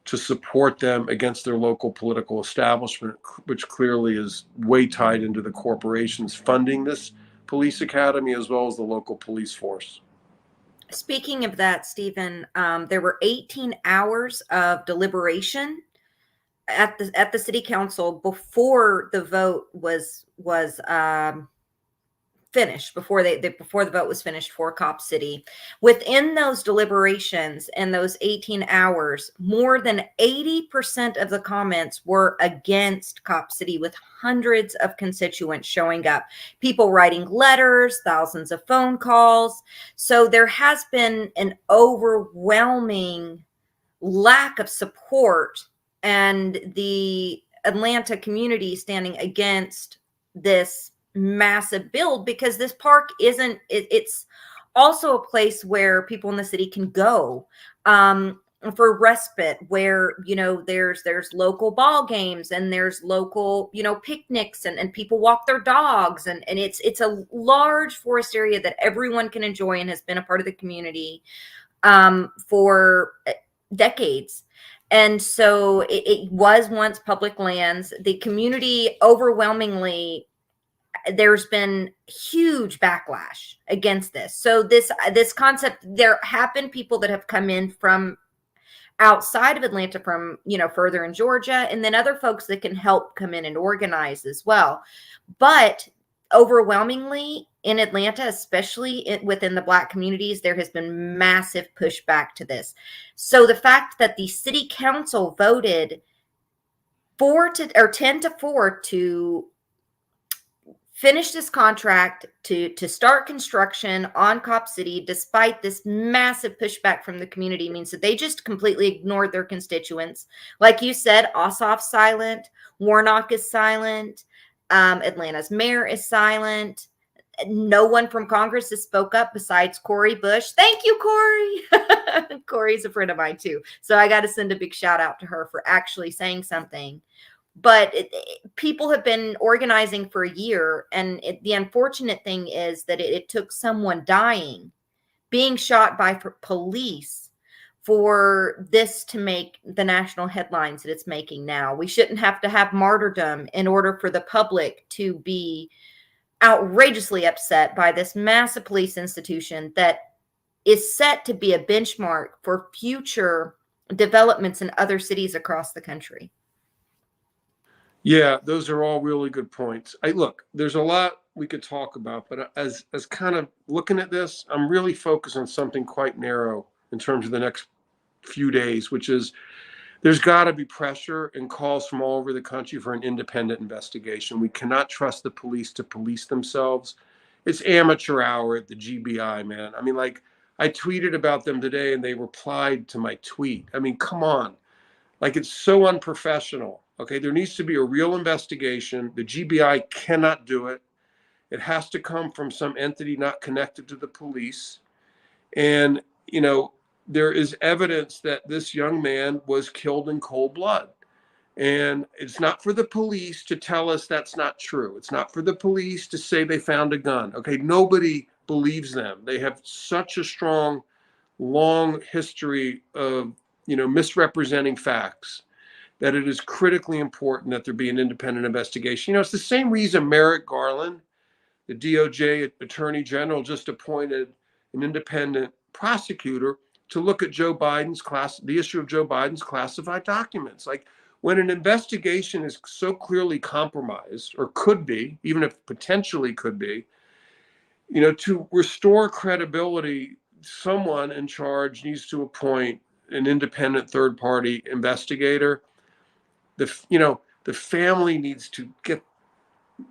to support them against their local political establishment, which clearly is way tied into the corporations funding this police academy as well as the local police force. Speaking of that, Stephen, there were 18 hours of deliberation at the city council before the vote was finished, before the vote was finished for Cop City. Within those deliberations and those 18 hours, more than 80% of the comments were against Cop City, with hundreds of constituents showing up, people writing letters, thousands of phone calls. So there has been an overwhelming lack of support, and the Atlanta community standing against this massive build, because this park it's also a place where people in the city can go for respite, where there's local ball games and there's local picnics, and people walk their dogs, and it's a large forest area that everyone can enjoy and has been a part of the community for decades. And so it was once public lands. The community overwhelmingly, there's been huge backlash against this. So this concept, there have been people that have come in from outside of Atlanta, from further in Georgia, and then other folks that can help come in and organize as well. But overwhelmingly in Atlanta, especially within the Black communities, there has been massive pushback to this. So the fact that the city council voted 10-4 to finish this contract, to start construction on Cop City, despite this massive pushback from the community, means that they just completely ignored their constituents. Like you said, Ossoff's silent, Warnock is silent, Atlanta's mayor is silent. No one from Congress has spoke up besides Cori Bush. Thank you, Cori. Cori's a friend of mine too, so I got to send a big shout out to her for actually saying something. But people have been organizing for a year, and the unfortunate thing is that it took someone dying, being shot by police, for this to make the national headlines that it's making now. We shouldn't have to have martyrdom in order for the public to be outrageously upset by this massive police institution that is set to be a benchmark for future developments in other cities across the country. Yeah, those are all really good points. Look, there's a lot we could talk about, but as kind of looking at this, I'm really focused on something quite narrow in terms of the next few days, which is there's got to be pressure and calls from all over the country for an independent investigation. We cannot trust the police to police themselves. It's amateur hour at the GBI, man. I mean, like, I tweeted about them today and they replied to my tweet. I mean, come on. Like, it's so unprofessional. Okay, there needs to be a real investigation. The GBI cannot do it. It has to come from some entity not connected to the police. And, you know, there is evidence that this young man was killed in cold blood. And it's not for the police to tell us that's not true. It's not for the police to say they found a gun. Okay, nobody believes them. They have such a strong, long history of, you know, misrepresenting facts, that it is critically important that there be an independent investigation. You know, it's the same reason Merrick Garland, the DOJ Attorney General, just appointed an independent prosecutor to look at the issue of Joe Biden's classified documents. Like, when an investigation is so clearly compromised, or could be, even if potentially could be, you know, to restore credibility, someone in charge needs to appoint an independent third-party investigator. The family needs to get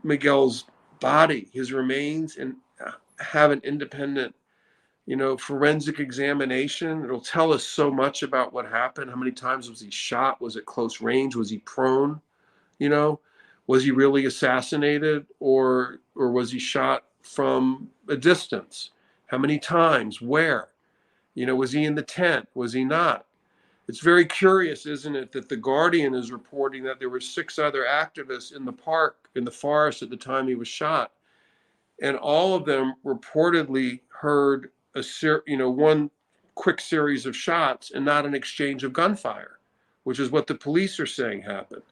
Miguel's body, his remains, and have an independent, you know, forensic examination. It'll tell us so much about what happened. How many times was he shot? Was it close range? Was he prone? You know, was he really assassinated, or was he shot from a distance? How many times? Where? You know, was he in the tent? Was he not? It's very curious, isn't it, that The Guardian is reporting that there were 6 other activists in the park, in the forest at the time he was shot. And all of them reportedly heard one quick series of shots and not an exchange of gunfire, which is what the police are saying happened.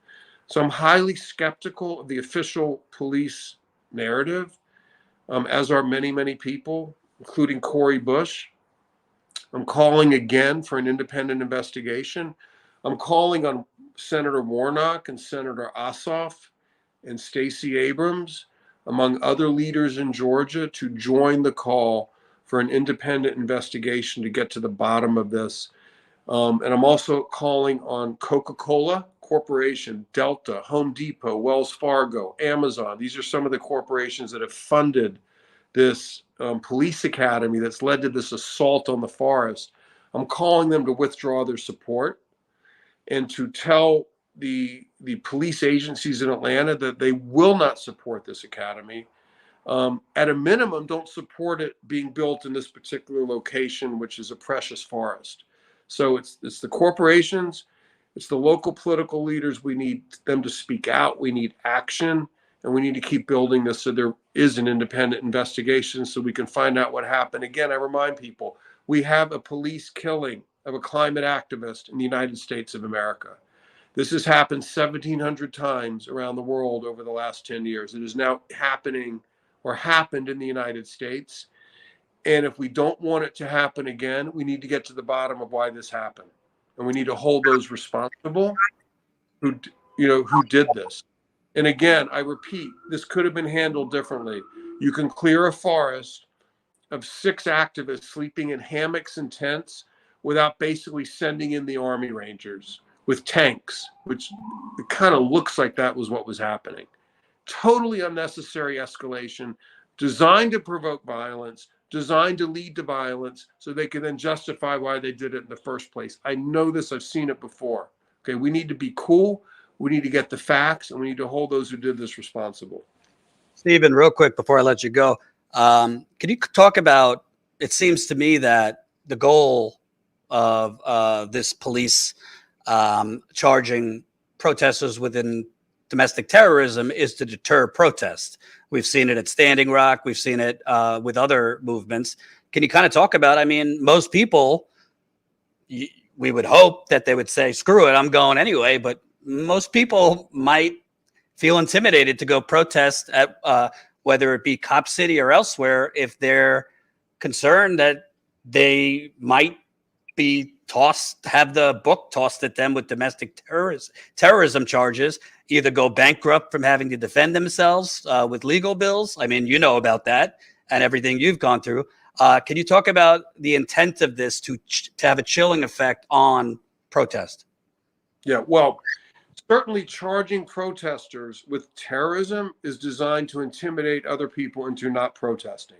So I'm highly skeptical of the official police narrative, as are many, many people, including Cori Bush. I'm calling again for an independent investigation. I'm calling on Senator Warnock and Senator Ossoff and Stacey Abrams, among other leaders in Georgia, to join the call for an independent investigation to get to the bottom of this. And I'm also calling on Coca-Cola Corporation, Delta, Home Depot, Wells Fargo, Amazon. These are some of the corporations that have funded this police academy that's led to this assault on the forest. I'm calling them to withdraw their support and to tell the police agencies in Atlanta that they will not support this academy. At a minimum, don't support it being built in this particular location, which is a precious forest. So it's the corporations, it's the local political leaders. We need them to speak out. We need action. And we need to keep building this so there is an independent investigation so we can find out what happened. Again, I remind people, we have a police killing of a climate activist in the United States of America. This has happened 1,700 times around the world over the last 10 years. It is now happening, or happened, in the United States. And if we don't want it to happen again, we need to get to the bottom of why this happened. And we need to hold those responsible who did this. And again, I repeat, this could have been handled differently. You can clear a forest of 6 activists sleeping in hammocks and tents without basically sending in the Army Rangers with tanks, which it kind of looks like that was what was happening. Totally unnecessary escalation, designed to provoke violence, designed to lead to violence, so they can then justify why they did it in the first place. I know this, I've seen it before. Okay, we need to be cool. We need to get the facts, and we need to hold those who did this responsible. Stephen, real quick before I let you go, can you talk about, it seems to me that the goal of this police charging protesters within domestic terrorism is to deter protest. We've seen it at Standing Rock. We've seen it with other movements. Can you kind of talk about, I mean, most people, we would hope that they would say, screw it, I'm going anyway, but most people might feel intimidated to go protest at whether it be Cop City or elsewhere if they're concerned that they might be have the book tossed at them with domestic terrorism charges, either go bankrupt from having to defend themselves with legal bills. I mean, you know about that and everything you've gone through. Can you talk about the intent of this to have a chilling effect on protest? Yeah, well, certainly charging protesters with terrorism is designed to intimidate other people into not protesting.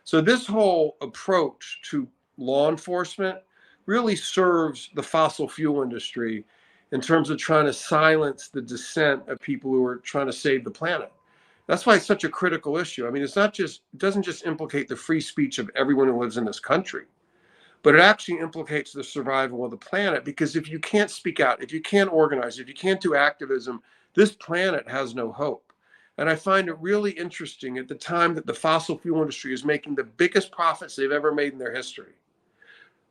So this whole approach to law enforcement really serves the fossil fuel industry in terms of trying to silence the dissent of people who are trying to save the planet. That's why it's such a critical issue. I mean, it doesn't just implicate the free speech of everyone who lives in this country, but it actually implicates the survival of the planet, because if you can't speak out, if you can't organize, if you can't do activism, this planet has no hope. And I find it really interesting at the time that the fossil fuel industry is making the biggest profits they've ever made in their history.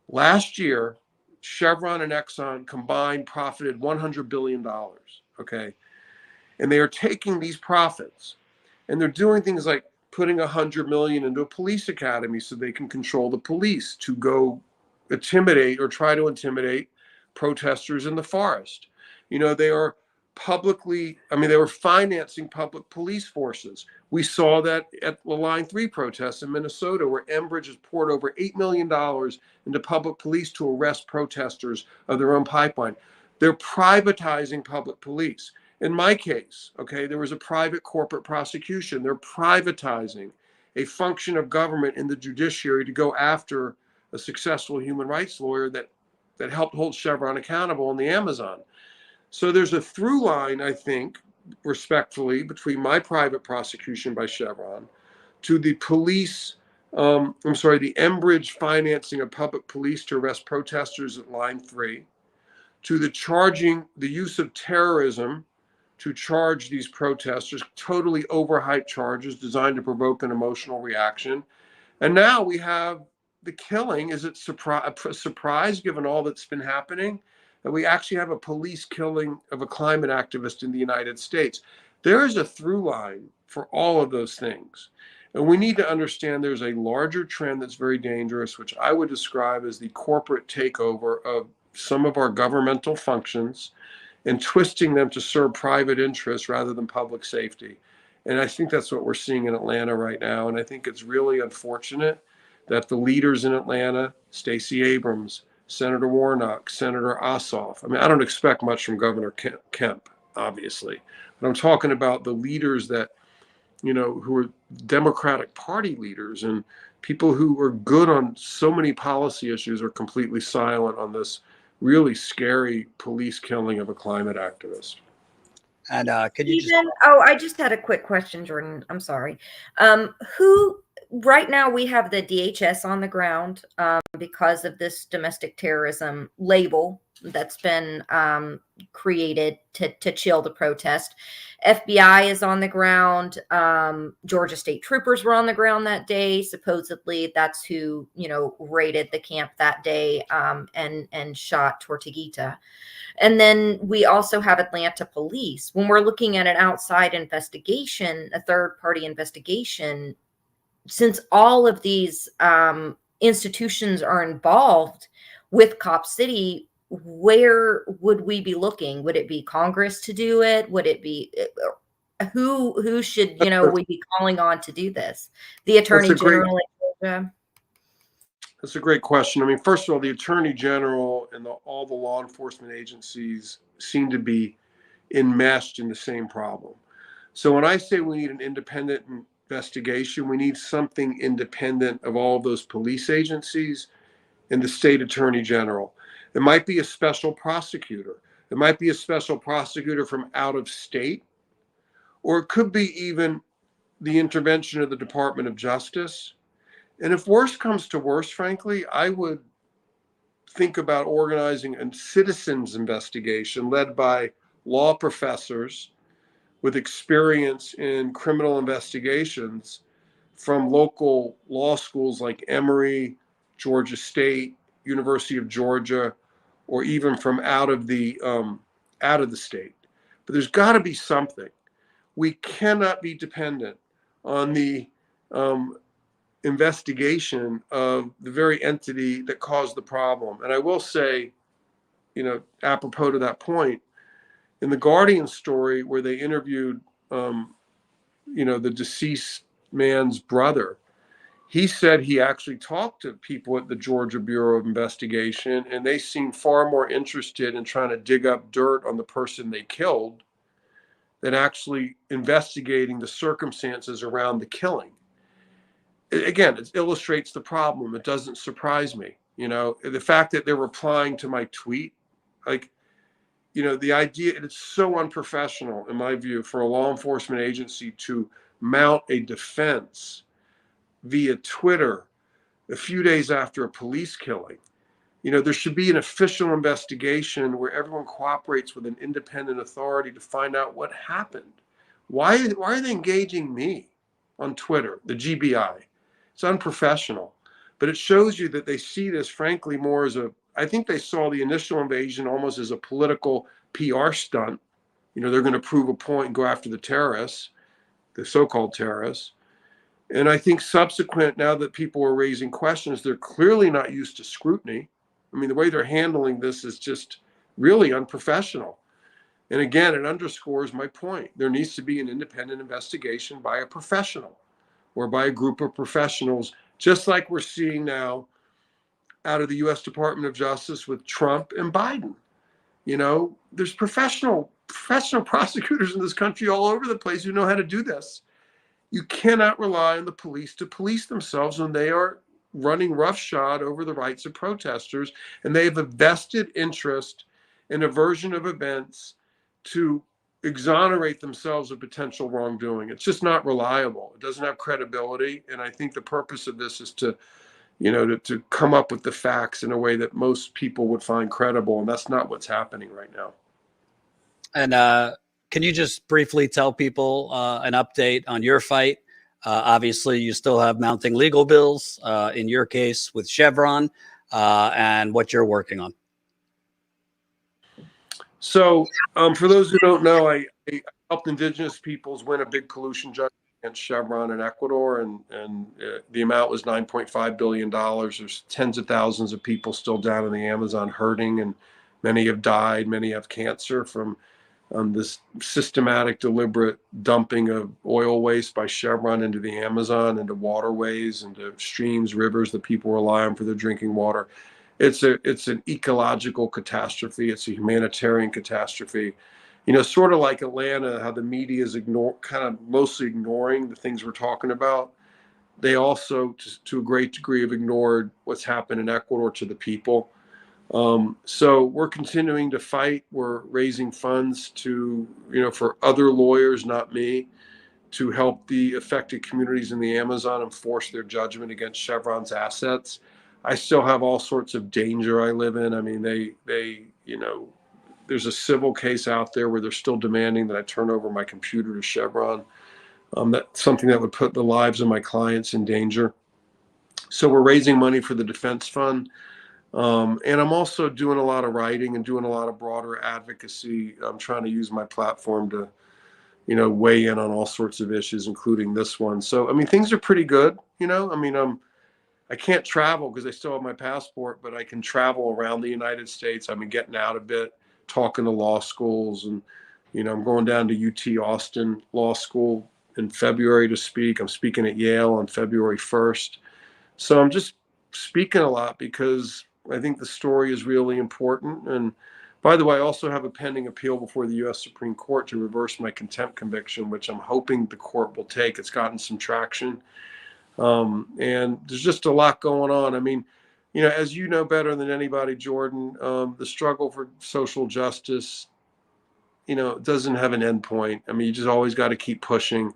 Last year, Chevron and Exxon combined profited $100 billion, okay? And they are taking these profits and they're doing things like putting $100 million into a police academy so they can control the police to go intimidate or try to intimidate protesters in the forest. You know, they are they were financing public police forces. We saw that at the Line 3 protests in Minnesota, where Enbridge has poured over $8 million into public police to arrest protesters of their own pipeline. They're privatizing public police. In my case, okay, there was a private corporate prosecution. They're privatizing a function of government in the judiciary to go after a successful human rights lawyer that helped hold Chevron accountable in the Amazon. So there's a through line, I think, respectfully, between my private prosecution by Chevron to the police, the Enbridge financing of public police to arrest protesters at Line 3, to the use of terrorism to charge these protesters, totally overhyped charges designed to provoke an emotional reaction. And now we have the killing. Is it a surprise given all that's been happening? That we actually have a police killing of a climate activist in the United States. There is a through line for all of those things. And we need to understand there's a larger trend that's very dangerous, which I would describe as the corporate takeover of some of our governmental functions and twisting them to serve private interests rather than public safety. And I think that's what we're seeing in Atlanta right now. And I think it's really unfortunate that the leaders in Atlanta, Stacey Abrams, Senator Warnock, Senator Ossoff. I mean, I don't expect much from Governor Kemp, obviously, but I'm talking about the leaders that, you know, who are Democratic Party leaders and people who are good on so many policy issues are completely silent on this really scary police killing of a climate activist. And could you I just had a quick question, Jordan. I'm sorry. Right now we have the DHS on the ground because of this domestic terrorism label that's been created to chill the protest. FBI is on the ground. Georgia State Troopers were on the ground that day. Supposedly that's who, you know, raided the camp that day and shot Tortuguita. And then we also have Atlanta police. When we're looking at an outside investigation, a third-party investigation, since all of these institutions are involved with Cop City, where would we be looking? Would it be Congress to do it? Would it be who should, you know, we be calling on to do this? The Attorney General in Georgia? That's a great question. I mean, first of all, the Attorney General and all the law enforcement agencies seem to be enmeshed in the same problem. So when I say we need an independent investigation, we need something independent of all of those police agencies and the state Attorney General. It might be a special prosecutor. It might be a special prosecutor from out of state, or it could be even the intervention of the Department of Justice. And if worse comes to worse, frankly, I would think about organizing a citizens investigation led by law professors with experience in criminal investigations from local law schools like Emory, Georgia State, University of Georgia, or even from out of the state. But there's got to be something. We cannot be dependent on the investigation of the very entity that caused the problem. And I will say, you know, apropos to that point, in the Guardian story where they interviewed, you know, the deceased man's brother, he said he actually talked to people at the Georgia Bureau of Investigation, and they seemed far more interested in trying to dig up dirt on the person they killed than actually investigating the circumstances around the killing. Again, it illustrates the problem. It doesn't surprise me. You know, the fact that they're replying to my tweet, like, the idea, it's so unprofessional, in my view, for a law enforcement agency to mount a defense via Twitter a few days after a police killing. There should be an official investigation where everyone cooperates with an independent authority to find out what happened. Why are they engaging me on Twitter, the GBI? It's unprofessional. But it shows you that they see this, frankly, more as I think they saw the initial invasion almost as a political PR stunt. They're going to prove a point and go after the terrorists, the so-called terrorists. And I think subsequent, now that people are raising questions, they're clearly not used to scrutiny. I mean, the way they're handling this is just really unprofessional. And again, it underscores my point. There needs to be an independent investigation by a professional or by a group of professionals, just like we're seeing now out of the U.S. Department of Justice with Trump and Biden. There's professional prosecutors in this country all over the place who know how to do this. You cannot rely on the police to police themselves when they are running roughshod over the rights of protesters, and they have a vested interest in a version of events to exonerate themselves of potential wrongdoing. It's just not reliable. It doesn't have credibility, and I think the purpose of this is to come up with the facts in a way that most people would find credible, and that's not what's happening right now. And can you just briefly tell people an update on your fight? Obviously, you still have mounting legal bills in your case with Chevron, and what you're working on. So for those who don't know, I helped indigenous peoples win a big pollution judgment against Chevron in Ecuador, and the amount was $9.5 billion. There's tens of thousands of people still down in the Amazon hurting, and many have died, many have cancer from this systematic, deliberate dumping of oil waste by Chevron into the Amazon, into waterways, into streams, rivers that people rely on for their drinking water. It's an ecological catastrophe. It's a humanitarian catastrophe. Sort of like Atlanta, how the media is mostly ignoring the things we're talking about. They also, to a great degree, have ignored what's happened in Ecuador to the people. So we're continuing to fight. We're raising funds for other lawyers, not me, to help the affected communities in the Amazon enforce their judgment against Chevron's assets. I still have all sorts of danger I live in. I mean, there's a civil case out there where they're still demanding that I turn over my computer to Chevron. That's something that would put the lives of my clients in danger. So we're raising money for the defense fund. And I'm also doing a lot of writing and doing a lot of broader advocacy. I'm trying to use my platform to, weigh in on all sorts of issues, including this one. So, I mean, things are pretty good. I can't travel because I still have my passport, but I can travel around the United States. I've been getting out a bit, talking to law schools, and, I'm going down to UT Austin Law School in February to speak. I'm speaking at Yale on February 1st. So I'm just speaking a lot because I think the story is really important. And by the way, I also have a pending appeal before the U.S. Supreme Court to reverse my contempt conviction, which I'm hoping the court will take. It's gotten some traction. And there's just a lot going on. I mean, as you know better than anybody, Jordan, the struggle for social justice, doesn't have an end point. I mean, you just always got to keep pushing.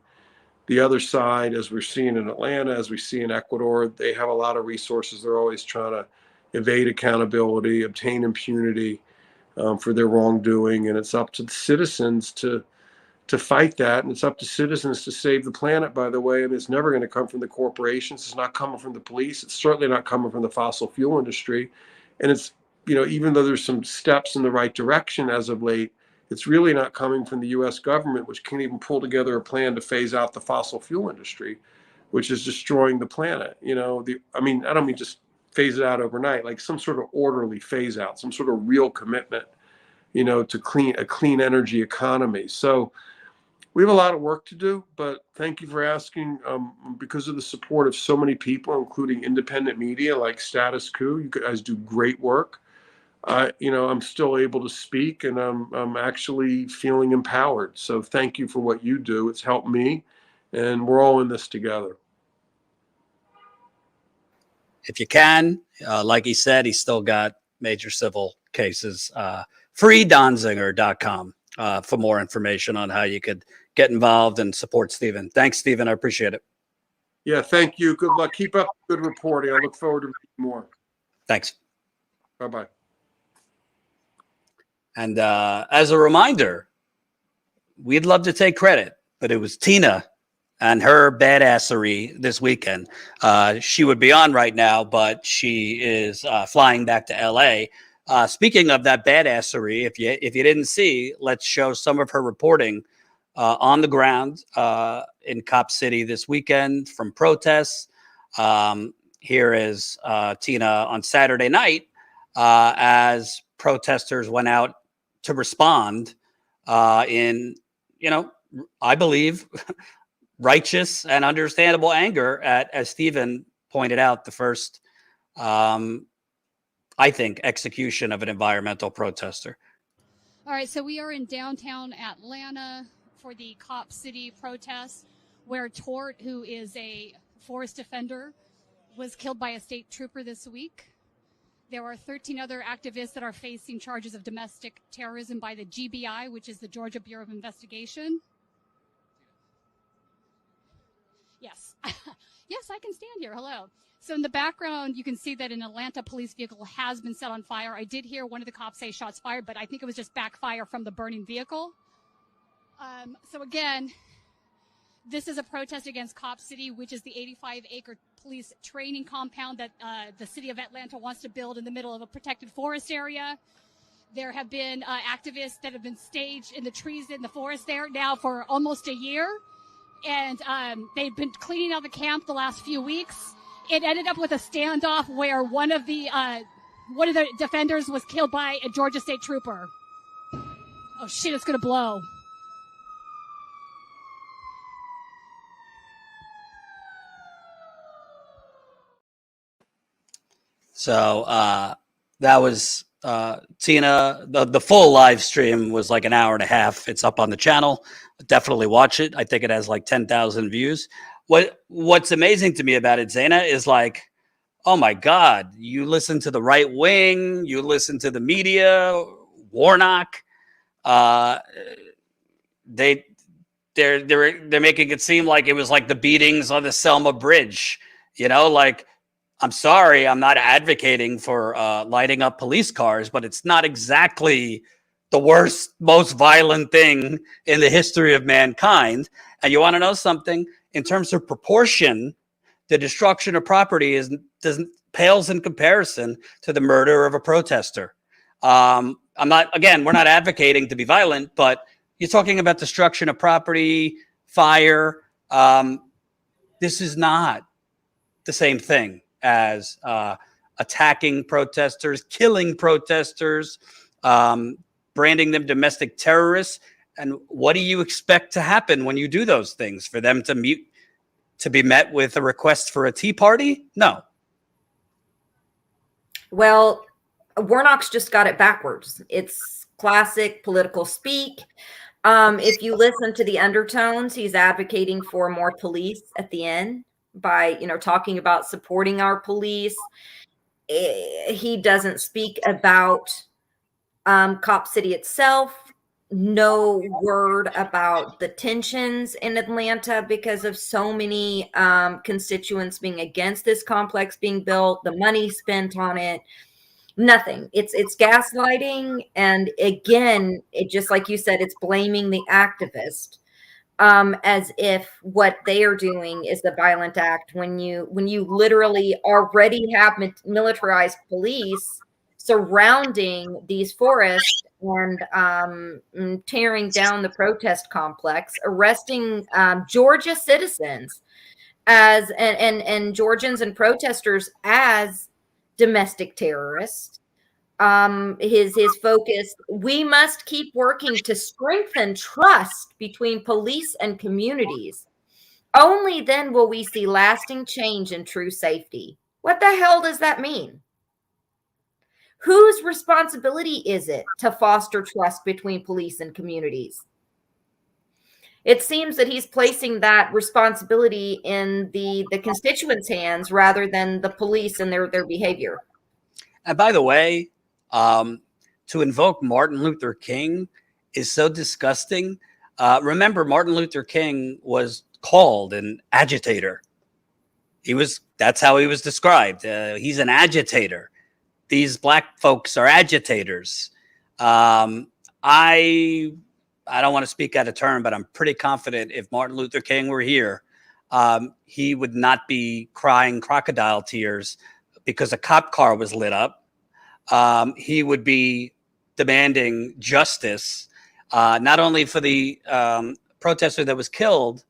The other side, as we're seeing in Atlanta, as we see in Ecuador, they have a lot of resources. They're always trying to evade accountability, obtain impunity for their wrongdoing. And it's up to the citizens to fight that. And it's up to citizens to save the planet, by the way. And it's never going to come from the corporations. It's not coming from the police. It's certainly not coming from the fossil fuel industry. And it's, even though there's some steps in the right direction as of late, it's really not coming from the U.S. government, which can't even pull together a plan to phase out the fossil fuel industry, which is destroying the planet. I don't mean just phase it out overnight, like some sort of orderly phase out, some sort of real commitment, to a clean energy economy. So we have a lot of work to do, but thank you for asking. Because of the support of so many people, including independent media like Status Coup, you guys do great work. I'm still able to speak, and I'm actually feeling empowered. So thank you for what you do. It's helped me, and we're all in this together. If you can, like he said, he's still got major civil cases freedonziger.com for more information on how you could get involved and support Stephen. Thanks, Stephen. I appreciate it. Yeah, thank you. Good luck. Keep up good reporting. I look forward to reading more. Thanks. Bye-bye. And as a reminder, we'd love to take credit, but it was Tina and her badassery this weekend. She would be on right now, but she is flying back to LA. Speaking of that badassery, if you didn't see, let's show some of her reporting on the ground in Cop City this weekend from protests. Here is Tina on Saturday night as protesters went out to respond in, I believe, righteous and understandable anger at, as Stephen pointed out, the first, I think, execution of an environmental protester. All right, so we are in downtown Atlanta for the Cop City protests, where Tort, who is a forest defender, was killed by a state trooper this week. There are 13 other activists that are facing charges of domestic terrorism by the GBI, which is the Georgia Bureau of Investigation. Yes. Yes, I can stand here. Hello. So in the background, you can see that an Atlanta police vehicle has been set on fire. I did hear one of the cops say shots fired, but I think it was just backfire from the burning vehicle. So again, this is a protest against Cop City, which is the 85-acre police training compound that the city of Atlanta wants to build in the middle of a protected forest area. There have been activists that have been staged in the trees in the forest there now for almost a year. And they've been cleaning out the camp the last few weeks. It ended up with a standoff where one of the defenders was killed by a Georgia state trooper. Oh shit, it's gonna blow. So that was Tina. The full live stream was like an hour and a half. It's up on the channel. Definitely watch it. I think it has like 10,000 views. What's amazing to me about it, Zaina, is like, oh my God, you listen to the right wing, you listen to the media, Warnock. They're making it seem like it was like the beatings on the Selma Bridge. Like, I'm sorry, I'm not advocating for lighting up police cars, but it's not exactly the worst, most violent thing in the history of mankind. And you want to know something? In terms of proportion, the destruction of property pales in comparison to the murder of a protester. We're not advocating to be violent, but you're talking about destruction of property, fire. This is not the same thing as attacking protesters, killing protesters, branding them domestic terrorists. And what do you expect to happen when you do those things? For them to be met with a request for a tea party? No. Well, Warnock's just got it backwards. It's classic political speak. If you listen to the undertones, he's advocating for more police at the end by, talking about supporting our police. He doesn't speak about Cop City itself. No word about the tensions in Atlanta because of so many constituents being against this complex being built, the money spent on it. Nothing. It's gaslighting. And again, it just like you said, it's blaming the activist as if what they are doing is the violent act when you literally already have militarized police surrounding these forests and tearing down the protest complex, arresting Georgia citizens and Georgians and protesters as domestic terrorists. His focus, we must keep working to strengthen trust between police and communities. Only then will we see lasting change and true safety. What the hell does that mean? Whose responsibility is it to foster trust between police and communities? It seems that he's placing that responsibility in the constituents' hands rather than the police and their behavior. And by the way, to invoke Martin Luther King is so disgusting. Remember, Martin Luther King was called an agitator. That's how he was described. He's an agitator. These black folks are agitators. I don't want to speak out of turn, but I'm pretty confident if Martin Luther King were here, he would not be crying crocodile tears because a cop car was lit up. He would be demanding justice, not only for the protester that was killed.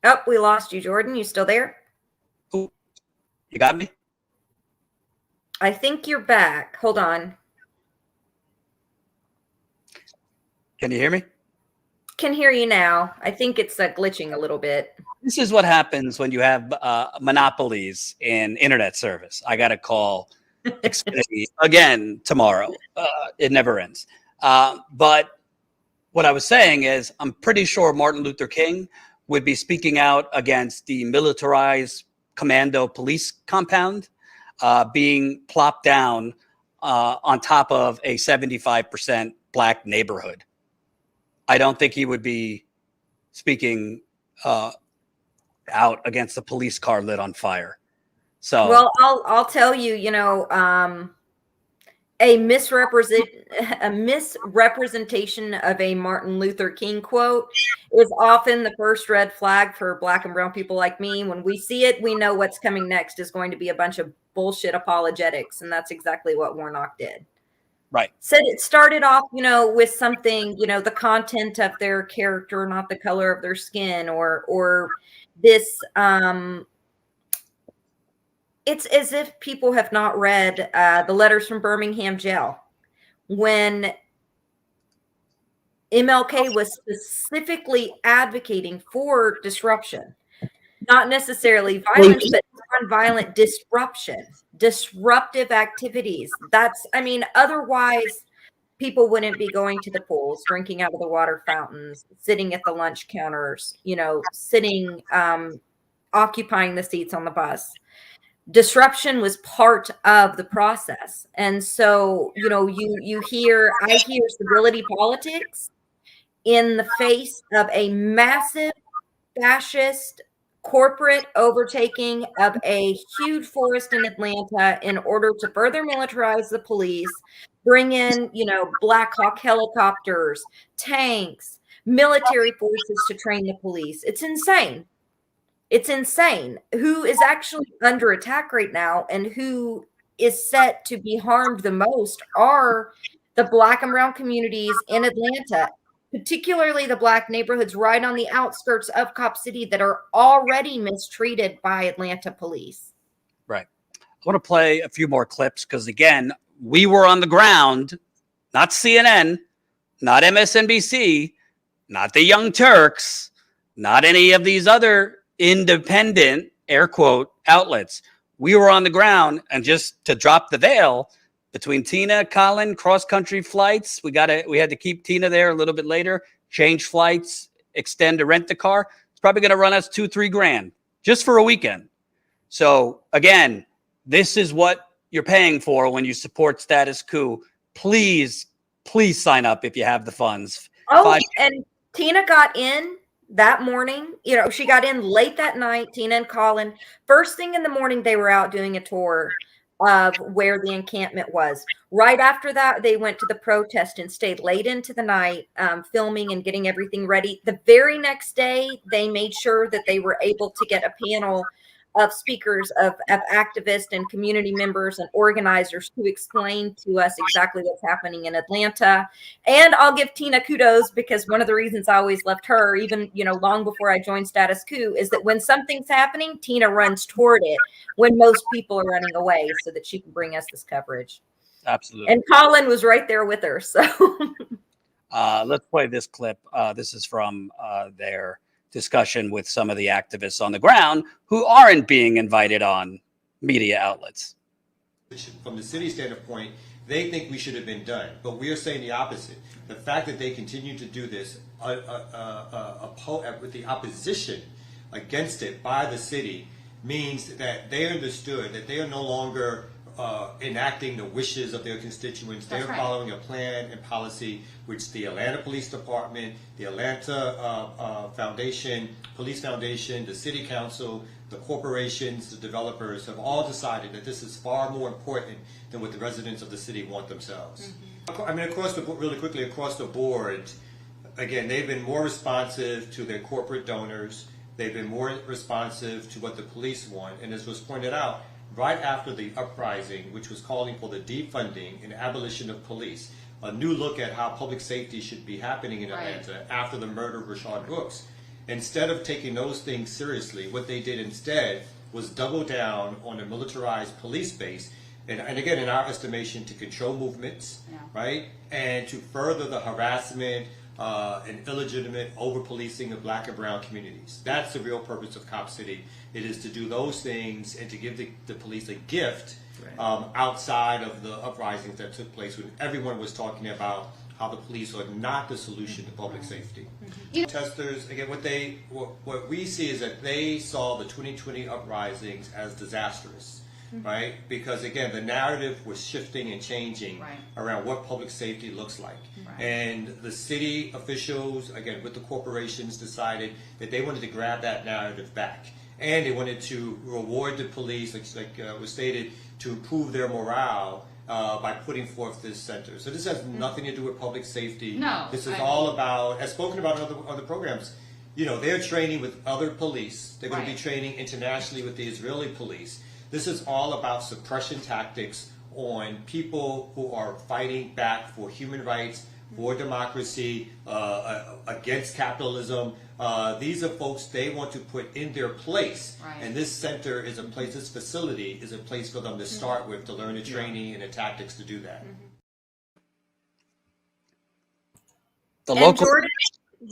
Oh, we lost you, Jordan. You still there? Ooh, you got me? I think you're back. Hold on. Can you hear me? Can hear you now. I think it's glitching a little bit. This is what happens when you have monopolies in internet service. I got to call Xfinity again tomorrow. It never ends. But what I was saying is I'm pretty sure Martin Luther King would be speaking out against the militarized commando police compound being plopped down on top of a 75% black neighborhood. I don't think he would be speaking out against the police car lit on fire. So, well, I'll tell you, a misrepresentation of a Martin Luther King quote is often the first red flag for black and brown people like me. When we see it, we know what's coming next is going to be a bunch of bullshit apologetics. And that's exactly what Warnock did. right. Said it started off, with something, the content of their character, not the color of their skin, or this. It's as if people have not read the letters from Birmingham jail when MLK was specifically advocating for disruption, not necessarily violence, but nonviolent disruption, disruptive activities. Otherwise people wouldn't be going to the pools, drinking out of the water fountains, sitting at the lunch counters, sitting, occupying the seats on the bus. Disruption was part of the process. And so, I hear civility politics in the face of a massive fascist corporate overtaking of a huge forest in Atlanta in order to further militarize the police, bring in, Black Hawk helicopters, tanks, military forces to train the police. It's insane. It's insane. Who is actually under attack right now and who is set to be harmed the most are the black and brown communities in Atlanta, particularly the black neighborhoods right on the outskirts of Cop City that are already mistreated by Atlanta police. Right. I want to play a few more clips because, again, we were on the ground, not CNN, not MSNBC, not the Young Turks, not any of these other independent, air quote, outlets. We were on the ground, and just to drop the veil between Tina, Colin, cross-country flights, we had to keep Tina there a little bit later, change flights, extend to rent the car. It's probably going to run us $2,000-3,000 just for a weekend. So again, this is what you're paying for when you support Status Coup. Please sign up if you have the funds. And Tina got in that morning. She got in late that night, Tina and Colin. First thing in the morning, they were out doing a tour of where the encampment was. Right after that, they went to the protest and stayed late into the night, filming and getting everything ready. The very next day, they made sure that they were able to get a panel of speakers, of activists and community members and organizers to explain to us exactly what's happening in Atlanta. And I'll give Tina kudos, because one of the reasons I always loved her, even, long before I joined Status Coup, is that when something's happening, Tina runs toward it when most people are running away so that she can bring us this coverage. Absolutely. And Colin was right there with her. So let's play this clip. This is from their discussion with some of the activists on the ground who aren't being invited on media outlets. From the city standpoint, they think we should have been done, but we are saying the opposite. The fact that they continue to do this with the opposition against it by the city means that they understood that they are no longer enacting the wishes of their constituents. They're following a plan and policy which the Atlanta Police Department, the Atlanta Foundation, Police Foundation, the City Council, the corporations, the developers have all decided that this is far more important than what the residents of the city want themselves. I mean, really quickly, across the board, again, they've been more responsive to their corporate donors. They've been more responsive to what the police want. And as was pointed out, right after the uprising, which was calling for the defunding and abolition of police, a new look at how public safety should be happening in Atlanta after the murder of Rayshard Brooks. Instead of taking those things seriously, what they did instead was double down on a militarized police base, and again, in our estimation, to control movements, right, and to further the harassment and illegitimate over-policing of black and brown communities. That's the real purpose of Cop City. It is to do those things and to give the police a gift outside of the uprisings that took place when everyone was talking about how the police are not the solution to public safety. Protesters, again, what we see is that they saw the 2020 uprisings as disastrous, right? Because again, the narrative was shifting and changing around what public safety looks like. And the city officials, again, with the corporations, decided that they wanted to grab that narrative back. And they wanted to reward the police, like was stated, to improve their morale by putting forth this center. So this has nothing to do with public safety. No. This is all about, as spoken about in other programs, you know, they're training with other police. They're going to be training internationally with the Israeli police. This is all about suppression tactics on people who are fighting back for human rights, for democracy, against capitalism. These are folks they want to put in their place. And this center is a place, this facility is a place for them to start with, to learn the training and the tactics to do that. Jordan,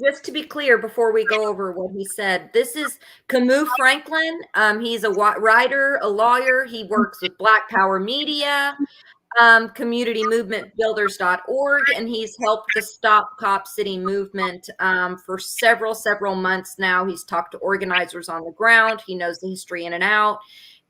just to be clear, before we go over what he said, this is Camus Franklin. He's a writer, a lawyer. He works with Black Power Media, communitymovementbuilders.org, and he's helped the Stop Cop City movement for several months now. He's talked to organizers on the ground. He knows the history in and out.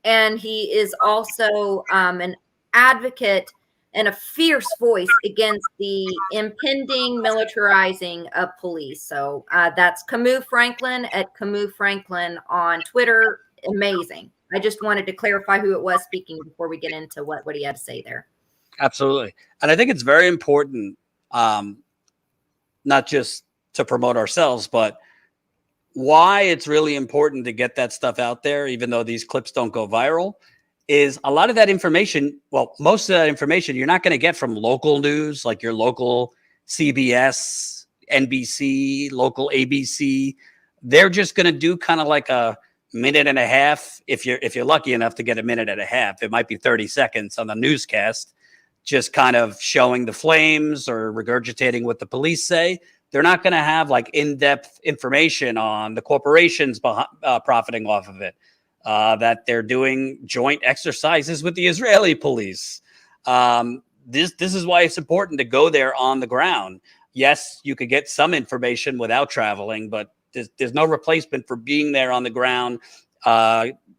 And he is also an advocate and a fierce voice against the impending militarizing of police. So that's Camus Franklin at Camus Franklin on Twitter. Amazing. I just wanted to clarify who it was speaking before we get into what he had to say there. Absolutely. And I think it's very important, not just to promote ourselves, but why it's really important to get that stuff out there, even though these clips don't go viral, is a lot of that information, well, most of that information you're not going to get from local news, like your local CBS, NBC, local ABC. They're just going to do kind of like a minute and a half. If you're lucky enough to get a minute and a half, it might be 30 seconds on the newscast, just kind of showing the flames or regurgitating what the police say. They're not going to have like in-depth information on the corporations profiting off of it, that they're doing joint exercises with the Israeli police. This is why it's important to go there on the ground. Yes, you could get some information without traveling, but there's no replacement for being there on the ground,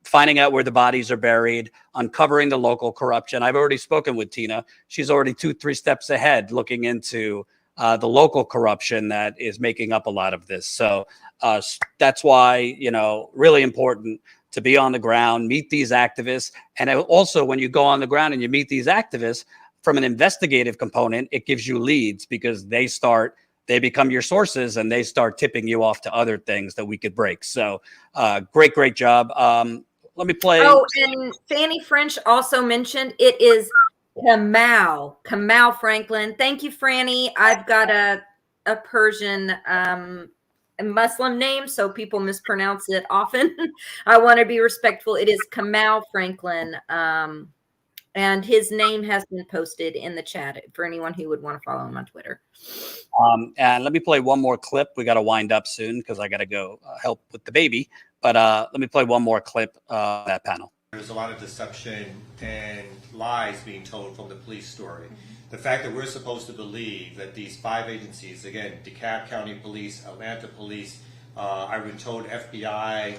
finding out where the bodies are buried, uncovering the local corruption. I've already spoken with Tina. She's already 2-3 steps ahead looking into the local corruption that is making up a lot of this. So that's why, really important to be on the ground, meet these activists. And also when you go on the ground and you meet these activists, from an investigative component, it gives you leads because they become your sources and they start tipping you off to other things that we could break. So great job. Let me play. Oh, and Fanny French also mentioned it is Kamau Franklin. Thank you, Franny. I've got a Persian a Muslim name, so people mispronounce it often. I want to be respectful. It is Kamau Franklin. And his name has been posted in the chat for anyone who would want to follow him on Twitter. And let me play one more clip. We got to wind up soon because I got to go help with the baby. But let me play one more clip of that panel. There's a lot of deception and lies being told from the police story. The fact that we're supposed to believe that these 5 agencies, again, DeKalb County Police, Atlanta Police, I've been told FBI,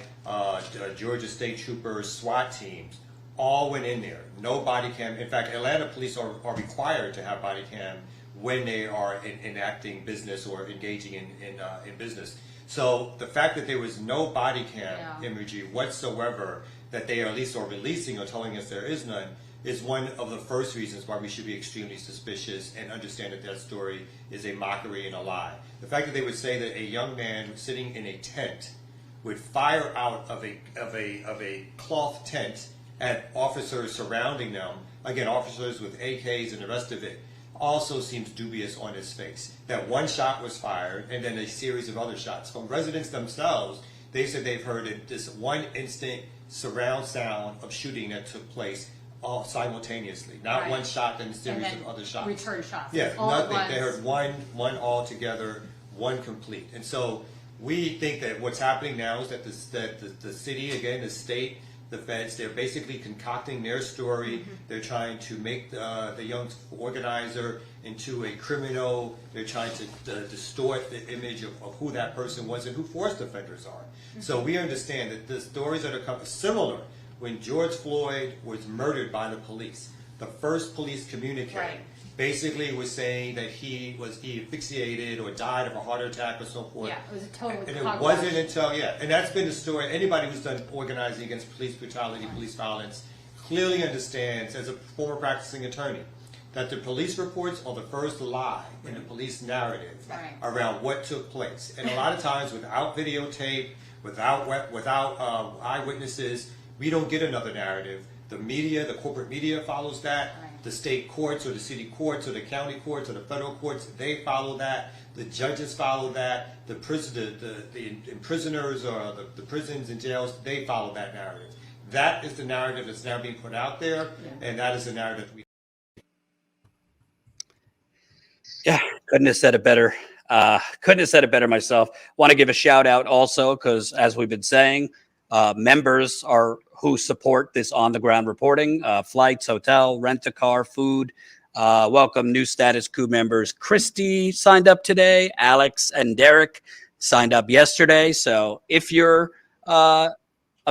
Georgia State Troopers, SWAT teams, all went in there. No body cam. In fact, Atlanta police are required to have body cam when they are enacting business or engaging in business. So the fact that there was no body cam imagery whatsoever, that they at least are releasing or telling us there is none, is one of the first reasons why we should be extremely suspicious and understand that that story is a mockery and a lie. The fact that they would say that a young man sitting in a tent would fire out of a cloth tent at officers surrounding them, again, officers with AKs and the rest of it, also seems dubious on its face. That one shot was fired and then a series of other shots. From residents themselves, they said they've heard this one instant surround sound of shooting that took place all simultaneously. Not one shot and a series of other shots. Return shots. Yeah, nothing. They heard one all together, one complete. And so we think that what's happening now is that the city, again, the state, the feds, they're basically concocting their story. They're trying to make the young organizer into a criminal. They're trying to distort the image of who that person was and who forced offenders are. So we understand that the stories that are coming, similar when George Floyd was murdered by the police. The first police communique basically was saying that he asphyxiated or died of a heart attack or so forth. Yeah, it was a total. And it wasn't until, and that's been the story. Anybody who's done organizing against police brutality, police violence, clearly understands, as a former practicing attorney, that the police reports are the first lie in the police narrative around what took place. And a lot of times, without videotape, without eyewitnesses, we don't get another narrative. The media, the corporate media follows that. The state courts or the city courts or the county courts or the federal courts, they follow that. The judges follow that. The prisoners or the prisons and jails, they follow that narrative. That is the narrative that's now being put out there, and that is the narrative we. Yeah, couldn't have said it better. Couldn't have said it better myself. Want to give a shout out also, because as we've been saying, members are who support this on the ground reporting, flights, hotel, rent a car, food. Welcome new Status Coup members. Christy signed up today. Alex and Derek signed up yesterday. So if you're a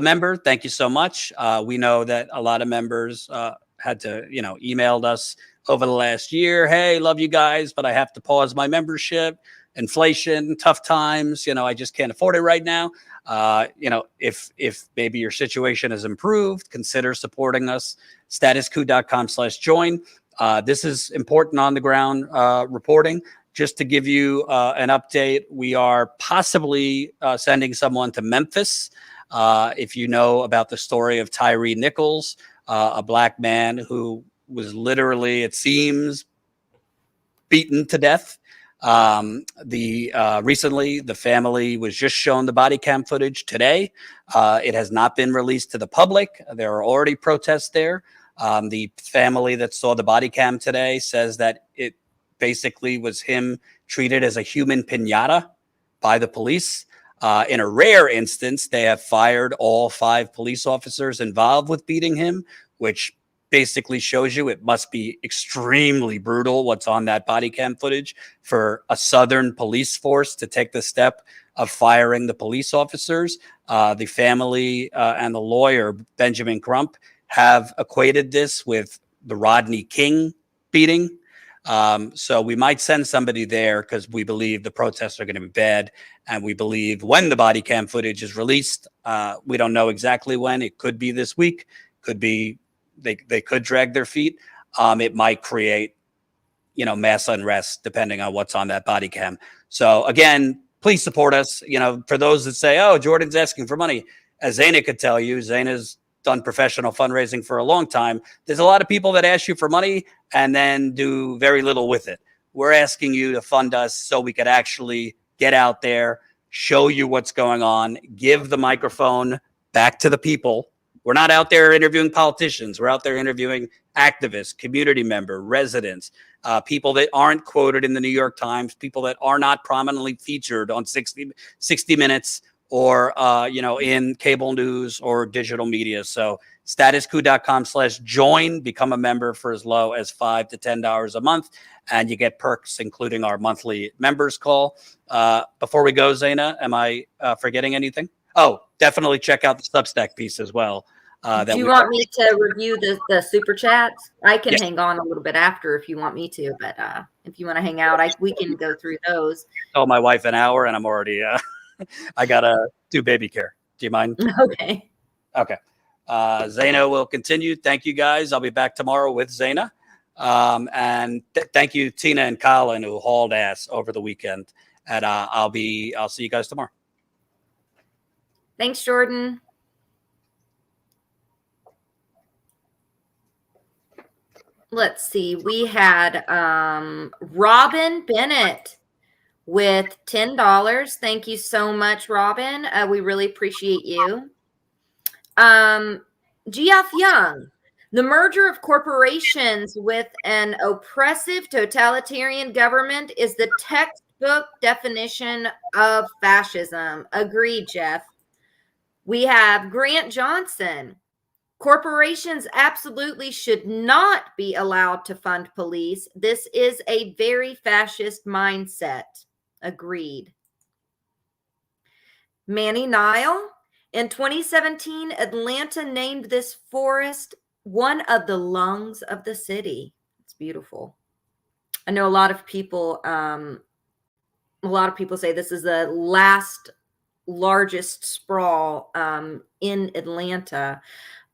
member, thank you so much. We know that a lot of members had to, emailed us over the last year. Hey, love you guys, but I have to pause my membership. Inflation, tough times, I just can't afford it right now. If maybe your situation has improved, consider supporting us. StatusCoup.com/join. This is important on the ground reporting. Just to give you an update, we are possibly sending someone to Memphis. If you know about the story of Tyree Nichols, a black man who was literally, it seems, beaten to death. Recently the family was just shown the body cam footage today. It has not been released to the public. There are already protests there. The family that saw the body cam today says that it basically was him treated as a human piñata by the police. In a rare instance, they have fired all 5 police officers involved with beating him, which basically shows you it must be extremely brutal what's on that body cam footage for a Southern police force to take the step of firing the police officers. The family and the lawyer, Benjamin Crump, have equated this with the Rodney King beating. So we might send somebody there because we believe the protests are going to be bad. And we believe when the body cam footage is released, we don't know exactly when. It could be this week, could be they could drag their feet. It might create, mass unrest depending on what's on that body cam. So again, please support us. For those that say, oh, Jordan's asking for money, as Zaina could tell you, Zaina's done professional fundraising for a long time. There's a lot of people that ask you for money and then do very little with it. We're asking you to fund us so we could actually get out there, show you what's going on, give the microphone back to the people. We're not out there interviewing politicians. We're out there interviewing activists, community members, residents, people that aren't quoted in the New York Times, people that are not prominently featured on 60 Minutes or, in cable news or digital media. So statuscoup.com/join, become a member for as low as $5 to $10 a month. And you get perks, including our monthly members call. Before we go, Zaina, am I forgetting anything? Oh, definitely check out the Substack piece as well. Do you want me to review the super chats? I can hang on a little bit after if you want me to, but if you want to hang out, we can go through those. I told my wife an hour, and I'm already, I got to do baby care. Do you mind? Okay. Okay. Zaina will continue. Thank you, guys. I'll be back tomorrow with Zaina. And thank you, Tina and Colin, who hauled ass over the weekend. And I'll see you guys tomorrow. Thanks, Jordan. Let's see. We had Robin Bennett with $10. Thank you so much, Robin. We really appreciate you. GF Young. The merger of corporations with an oppressive totalitarian government is the textbook definition of fascism. Agreed, Jeff. We have Grant Johnson. Corporations absolutely should not be allowed to fund police. This is a very fascist mindset. Agreed. Manny Nile. In 2017, Atlanta named this forest one of the lungs of the city. It's beautiful. I know a lot of people say this is the last largest sprawl in Atlanta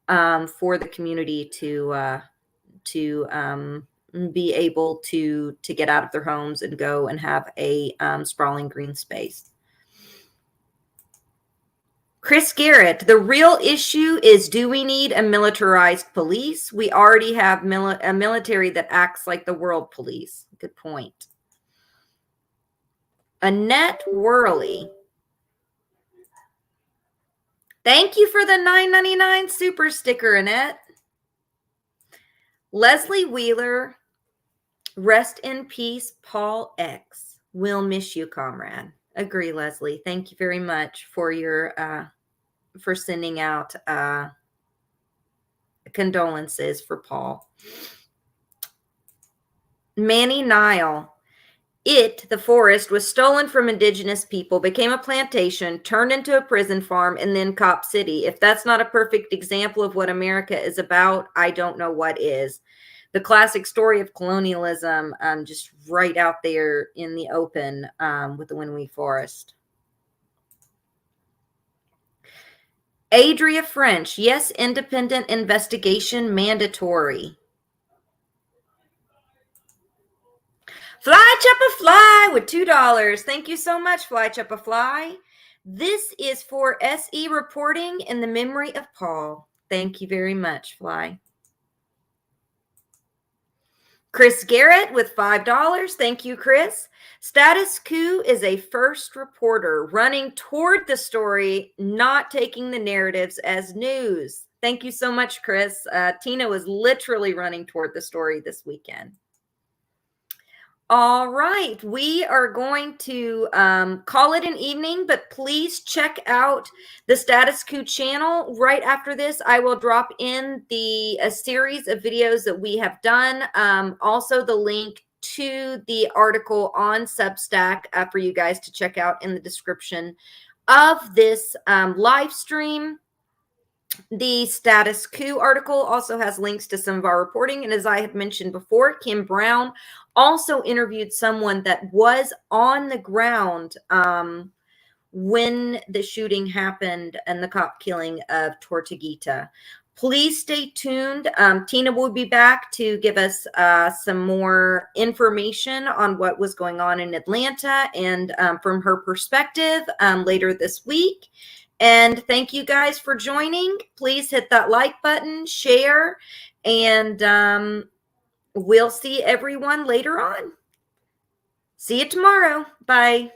for the community to be able to get out of their homes and go and have a sprawling green space. Chris Garrett, the real issue is, do we need a militarized police? We already have a military that acts like the world police. Good point. Annette Worley. Thank you for the $9.99 super sticker, Annette. Leslie Wheeler, rest in peace, Paul X. We'll miss you, comrade. Agree, Leslie. Thank you very much for your for sending out condolences for Paul. Manny Nile. The forest, was stolen from indigenous people, became a plantation, turned into a prison farm, and then Cop City. If that's not a perfect example of what America is about, I don't know what is. The classic story of colonialism, just right out there in the open with the Winwee Forest. Adria French. Yes, independent investigation mandatory. Fly Choppa Fly with $2. Thank you so much, Fly Choppa Fly. This is for SE reporting in the memory of Paul. Thank you very much, Fly. Chris Garrett with $5. Thank you, Chris. Status Coup is a first reporter running toward the story, not taking the narratives as news. Thank you so much, Chris. Tina was literally running toward the story this weekend. All right, we are going to call it an evening, but please check out the Status Coup channel. Right after this, I will drop in a series of videos that we have done. Also, the link to the article on Substack for you guys to check out in the description of this live stream. The Status Coup article also has links to some of our reporting. And as I had mentioned before, Kim Brown also interviewed someone that was on the ground when the shooting happened and the cop killing of Tortuguita. Please stay tuned. Tina will be back to give us some more information on what was going on in Atlanta and from her perspective later this week. And thank you guys for joining. Please hit that like button, share, and we'll see everyone later on. See you tomorrow. Bye.